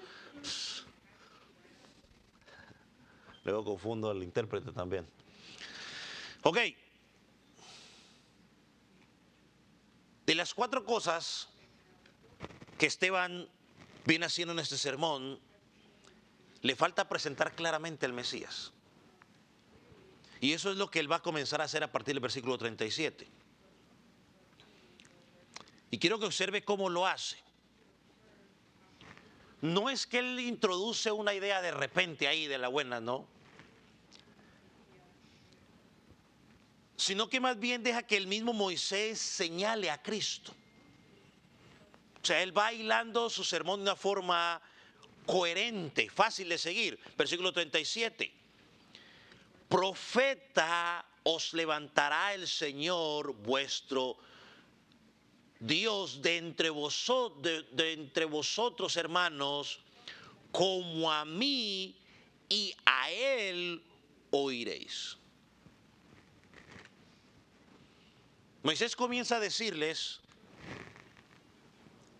Luego confundo al intérprete también. Ok. De las 4 cosas que Esteban viene haciendo en este sermón, le falta presentar claramente al Mesías. Y eso es lo que él va a comenzar a hacer a partir del versículo 37. Y quiero que observe cómo lo hace. No es que él introduce una idea de repente ahí de la buena, no. Sino que más bien deja que el mismo Moisés señale a Cristo. O sea, él va hilando su sermón de una forma coherente, fácil de seguir. Versículo 37. Profeta os levantará el Señor vuestro Dios de entre vosotros, hermanos, como a mí, y a él oiréis. Moisés comienza a decirles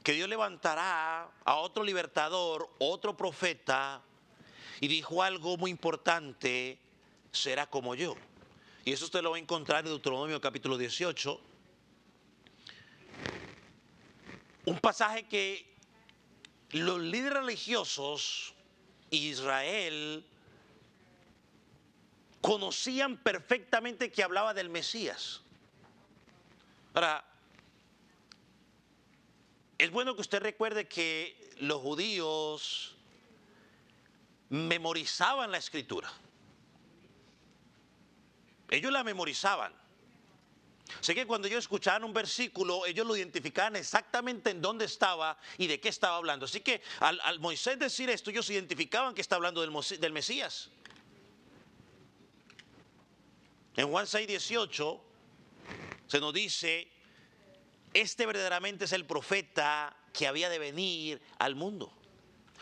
que Dios levantará a otro libertador, otro profeta, y dijo algo muy importante: será como yo. Y eso usted lo va a encontrar en Deuteronomio capítulo 18. Un pasaje que los líderes religiosos Israel conocían perfectamente, que hablaba del Mesías. Ahora, es bueno que usted recuerde que los judíos memorizaban la escritura. Ellos la memorizaban. Sé que cuando ellos escuchaban un versículo, ellos lo identificaban exactamente en dónde estaba y de qué estaba hablando. Así que al Moisés decir esto, ellos identificaban que está hablando del Mesías. En Juan 6:18 se nos dice: este verdaderamente es el profeta que había de venir al mundo.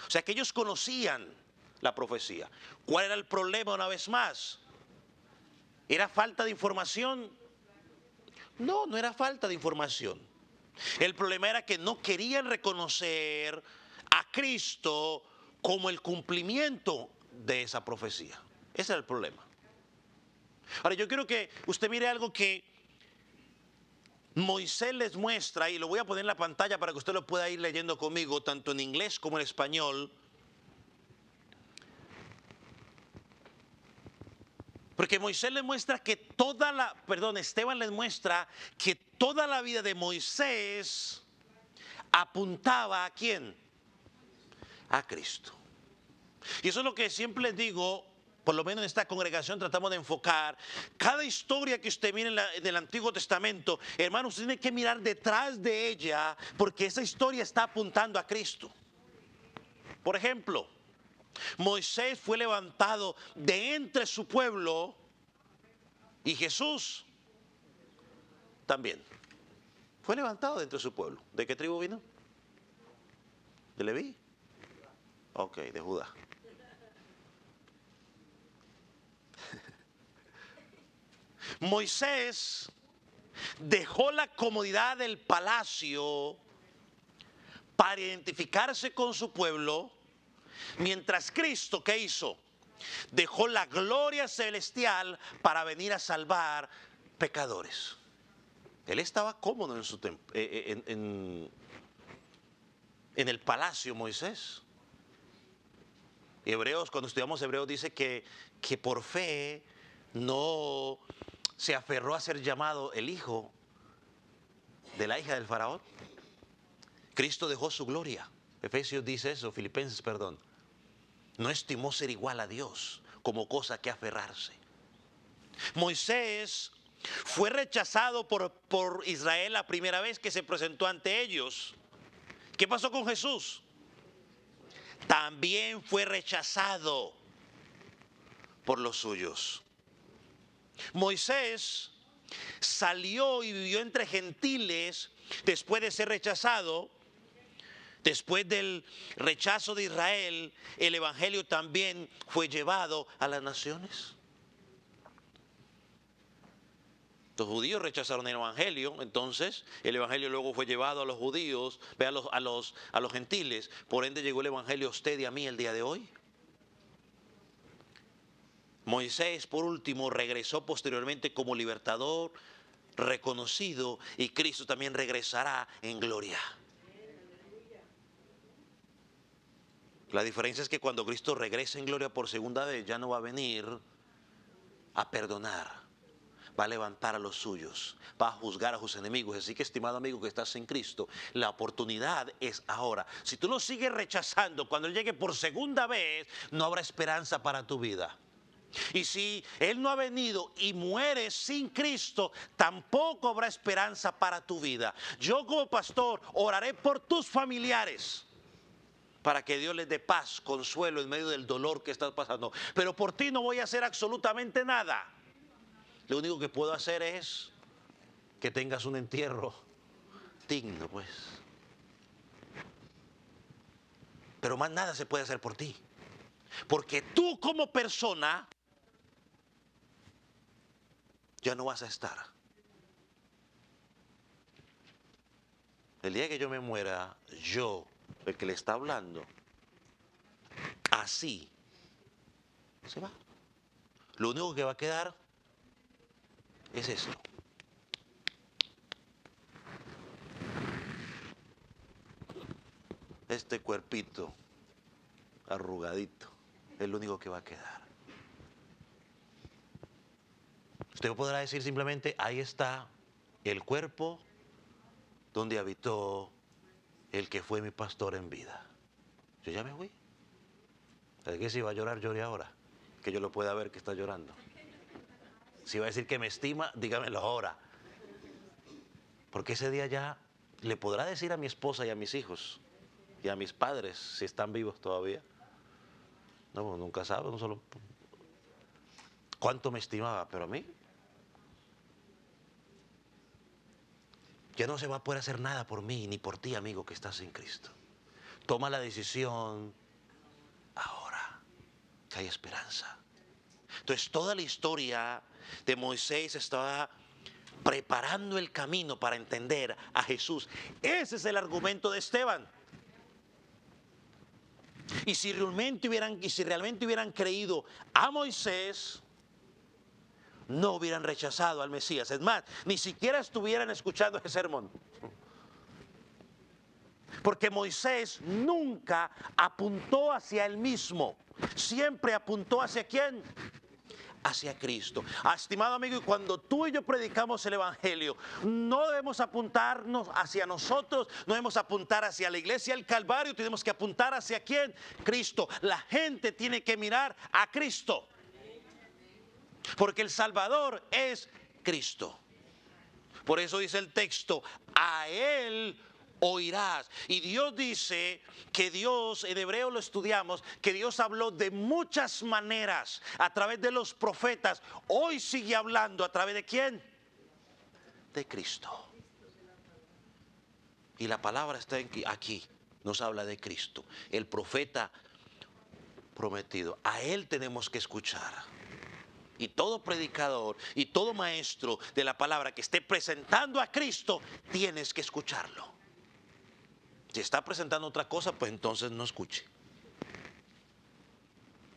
O sea que ellos conocían la profecía. ¿Cuál era el problema una vez más? ¿Era falta de información? No, no era falta de información. El problema era que no querían reconocer a Cristo como el cumplimiento de esa profecía. Ese era el problema. Ahora yo quiero que usted mire algo que Moisés les muestra, y lo voy a poner en la pantalla para que usted lo pueda ir leyendo conmigo, tanto en inglés como en español. Porque Moisés les muestra que Esteban les muestra que toda la vida de Moisés apuntaba ¿a quién? A Cristo. Y eso es lo que siempre les digo, por lo menos en esta congregación tratamos de enfocar. Cada historia que usted mire en el Antiguo Testamento, hermano, usted tiene que mirar detrás de ella, porque esa historia está apuntando a Cristo. Por ejemplo, Moisés fue levantado de entre su pueblo y Jesús también fue levantado de entre su pueblo. ¿De qué tribu vino? ¿De Leví? Ok, de Judá. Moisés dejó la comodidad del palacio para identificarse con su pueblo, mientras Cristo, ¿qué hizo? Dejó la gloria celestial para venir a salvar pecadores. Él estaba cómodo en su en el palacio, Moisés. Hebreos, cuando estudiamos Hebreos, dice que por fe no se aferró a ser llamado el hijo de la hija del faraón. Cristo dejó su gloria. Efesios dice eso, Filipenses, perdón. No estimó ser igual a Dios como cosa que aferrarse. Moisés fue rechazado por Israel la primera vez que se presentó ante ellos. ¿Qué pasó con Jesús? También fue rechazado por los suyos. Moisés salió y vivió entre gentiles después de ser rechazado. Después del rechazo de Israel, el evangelio también fue llevado a las naciones. Los judíos rechazaron el evangelio, entonces el evangelio luego fue llevado a los judíos, a los gentiles. Por ende llegó el evangelio a usted y a mí el día de hoy. Moisés, por último, regresó posteriormente como libertador reconocido, y Cristo también regresará en gloria. La diferencia es que cuando Cristo regrese en gloria por segunda vez, ya no va a venir a perdonar, va a levantar a los suyos, va a juzgar a sus enemigos. Así que, estimado amigo que estás en Cristo, la oportunidad es ahora. Si tú lo sigues rechazando, cuando Él llegue por segunda vez, no habrá esperanza para tu vida. Y si Él no ha venido y mueres sin Cristo, tampoco habrá esperanza para tu vida. Yo como pastor oraré por tus familiares, para que Dios les dé paz, consuelo en medio del dolor que estás pasando. Pero por ti no voy a hacer absolutamente nada. Lo único que puedo hacer es que tengas un entierro digno, pues. Pero más nada se puede hacer por ti. Porque tú como persona ya no vas a estar. El día que yo me muera, yo, el que le está hablando, así se va. Lo único que va a quedar es esto. Este cuerpito arrugadito es lo único que va a quedar. Usted podrá decir simplemente, ahí está el cuerpo donde habitó el que fue mi pastor en vida. Yo ya me fui. ¿Sabes qué? Si va a llorar, llore ahora, que yo lo pueda ver que está llorando. Si va a decir que me estima, dígamelo ahora. Porque ese día ya le podrá decir a mi esposa y a mis hijos y a mis padres, si están vivos todavía. No, nunca sabe, no solo cuánto me estimaba, pero a mí ya no se va a poder hacer nada por mí ni por ti, amigo que estás en Cristo. Toma la decisión ahora, que hay esperanza. Entonces toda la historia de Moisés estaba preparando el camino para entender a Jesús. Ese es el argumento de Esteban. Y si realmente hubieran creído a Moisés, no hubieran rechazado al Mesías. Es más, ni siquiera estuvieran escuchando ese sermón. Porque Moisés nunca apuntó hacia él mismo. Siempre apuntó hacia ¿quién? Hacia Cristo. Estimado amigo, y cuando tú y yo predicamos el Evangelio, no debemos apuntarnos hacia nosotros, no debemos apuntar hacia la iglesia del Calvario, tenemos que apuntar hacia ¿quién? Cristo. La gente tiene que mirar a Cristo. Porque el Salvador es Cristo. Por eso dice el texto, a Él oirás. Y Dios dice que Dios, en hebreo lo estudiamos, que Dios habló de muchas maneras a través de los profetas. Hoy sigue hablando a través de ¿quién? De Cristo. Y la palabra está aquí, nos habla de Cristo, el profeta prometido. A Él tenemos que escuchar. Y todo predicador y todo maestro de la palabra que esté presentando a Cristo, tienes que escucharlo. Si está presentando otra cosa, pues entonces no escuche.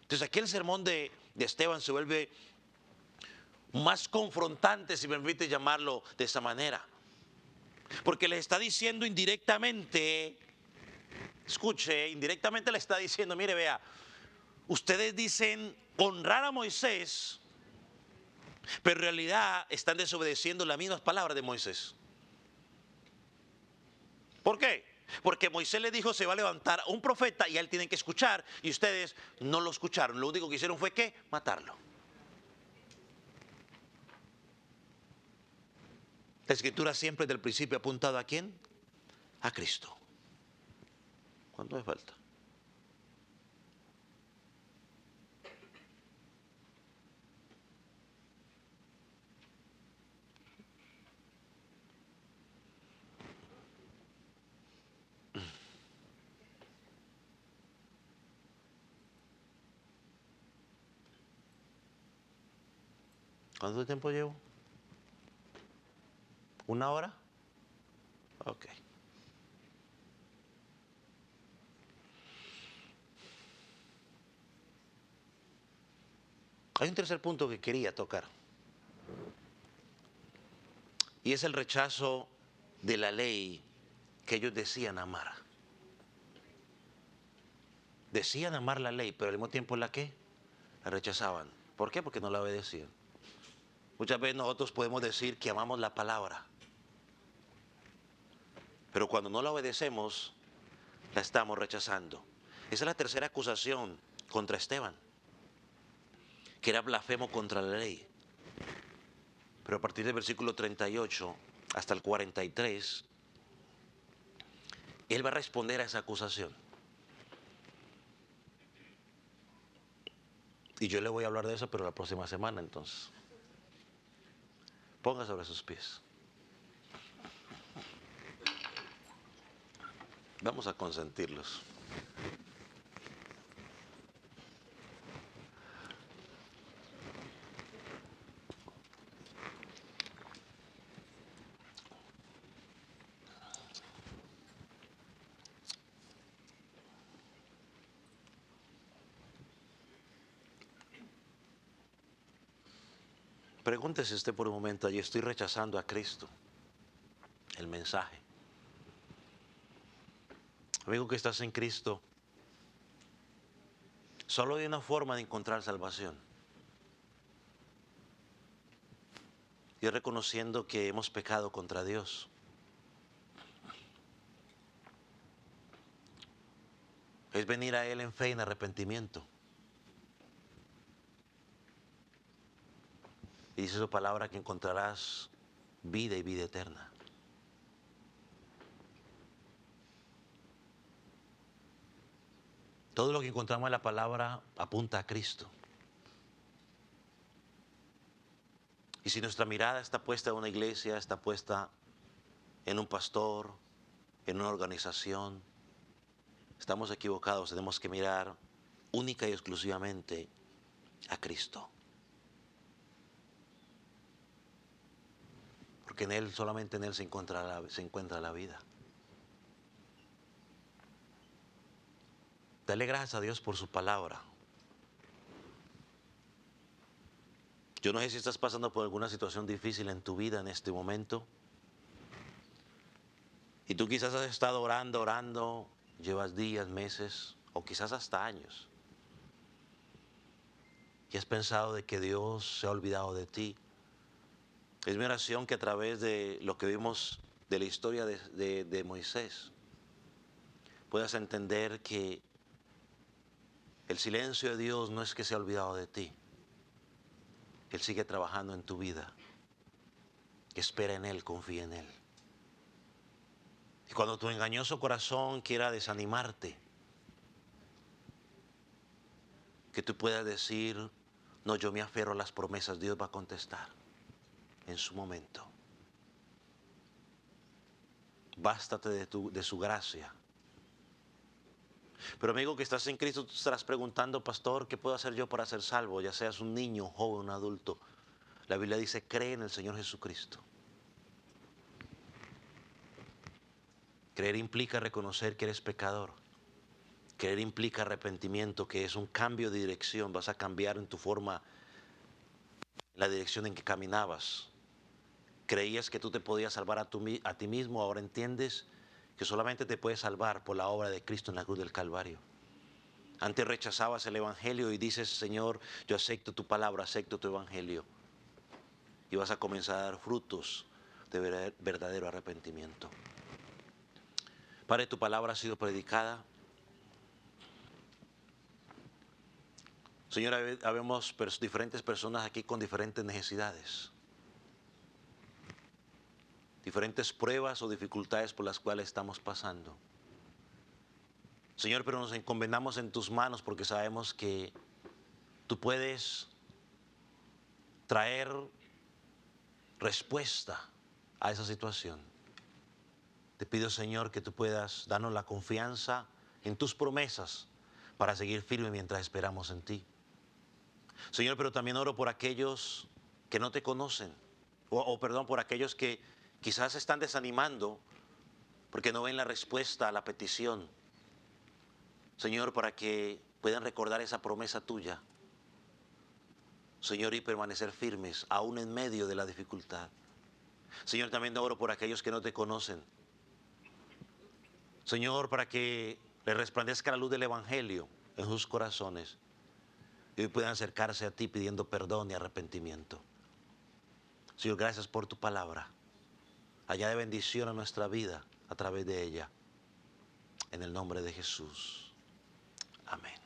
Entonces aquí el sermón de Esteban se vuelve más confrontante, si me permite llamarlo de esa manera. Porque le está diciendo indirectamente, escuche, indirectamente le está diciendo, mire, vea, ustedes dicen honrar a Moisés, pero en realidad están desobedeciendo las mismas palabras de Moisés. ¿Por qué? Porque Moisés le dijo se va a levantar un profeta y a él tienen que escuchar, y ustedes no lo escucharon. Lo único que hicieron fue ¿qué? Matarlo. La escritura siempre desde el principio ha apuntado ¿a quién? A Cristo. ¿Cuánto me falta? ¿Cuánto tiempo llevo? ¿Una hora? Ok. Hay un tercer punto que quería tocar. Y es el rechazo de la ley que ellos decían amar. Decían amar la ley, pero al mismo tiempo ¿la qué? La rechazaban. ¿Por qué? Porque no la obedecían. Muchas veces nosotros podemos decir que amamos la palabra, pero cuando no la obedecemos, la estamos rechazando. Esa es la tercera acusación contra Esteban, que era blasfemo contra la ley. Pero a partir del versículo 38 hasta el 43, él va a responder a esa acusación. Y yo le voy a hablar de eso, pero la próxima semana entonces. Ponga sobre sus pies. Vamos a consentirlos. Pregúntese usted por un momento allí, estoy rechazando a Cristo, el mensaje. Amigo que estás en Cristo, solo hay una forma de encontrar salvación. Y es reconociendo que hemos pecado contra Dios. Es venir a Él en fe y en arrepentimiento. Y dice su palabra que encontrarás vida y vida eterna. Todo lo que encontramos en la palabra apunta a Cristo. Y si nuestra mirada está puesta en una iglesia, está puesta en un pastor, en una organización, estamos equivocados. Tenemos que mirar única y exclusivamente a Cristo. Porque en Él, solamente en Él se encuentra la vida. Dale gracias a Dios por su palabra. Yo no sé si estás pasando por alguna situación difícil en tu vida en este momento. Y tú quizás has estado orando, llevas días, meses o quizás hasta años. Y has pensado de que Dios se ha olvidado de ti. Es mi oración que a través de lo que vimos de la historia de Moisés puedas entender que el silencio de Dios no es que se ha olvidado de ti. Él sigue trabajando en tu vida. Espera en Él, confía en Él. Y cuando tu engañoso corazón quiera desanimarte, que tú puedas decir, no, yo me aferro a las promesas, Dios va a contestar en su momento. Bástate de su gracia. Pero amigo que estás en Cristo, tú estarás preguntando, pastor, ¿qué puedo hacer yo para ser salvo? Ya seas un niño, un joven, un adulto. La Biblia dice, cree en el Señor Jesucristo. Creer implica reconocer que eres pecador. Creer implica arrepentimiento, que es un cambio de dirección. Vas a cambiar en tu forma, la dirección en que caminabas. Creías que tú te podías salvar a ti mismo, ahora entiendes que solamente te puedes salvar por la obra de Cristo en la cruz del Calvario. Antes rechazabas el Evangelio y dices, Señor, yo acepto tu palabra, acepto tu Evangelio. Y vas a comenzar a dar frutos de verdadero arrepentimiento. Padre, tu palabra ha sido predicada. Señor, habemos diferentes personas aquí con diferentes necesidades, diferentes pruebas o dificultades por las cuales estamos pasando. Señor, pero nos encomendamos en tus manos porque sabemos que tú puedes traer respuesta a esa situación. Te pido, Señor, que tú puedas darnos la confianza en tus promesas para seguir firme mientras esperamos en ti. Señor, pero también oro por aquellos que no te conocen, perdón, por aquellos que quizás se están desanimando porque no ven la respuesta a la petición. Señor, para que puedan recordar esa promesa tuya. Señor, y permanecer firmes aún en medio de la dificultad. Señor, también oro por aquellos que no te conocen. Señor, para que le resplandezca la luz del Evangelio en sus corazones y puedan acercarse a ti pidiendo perdón y arrepentimiento. Señor, gracias por tu palabra. Añade bendición a nuestra vida a través de ella. En el nombre de Jesús. Amén.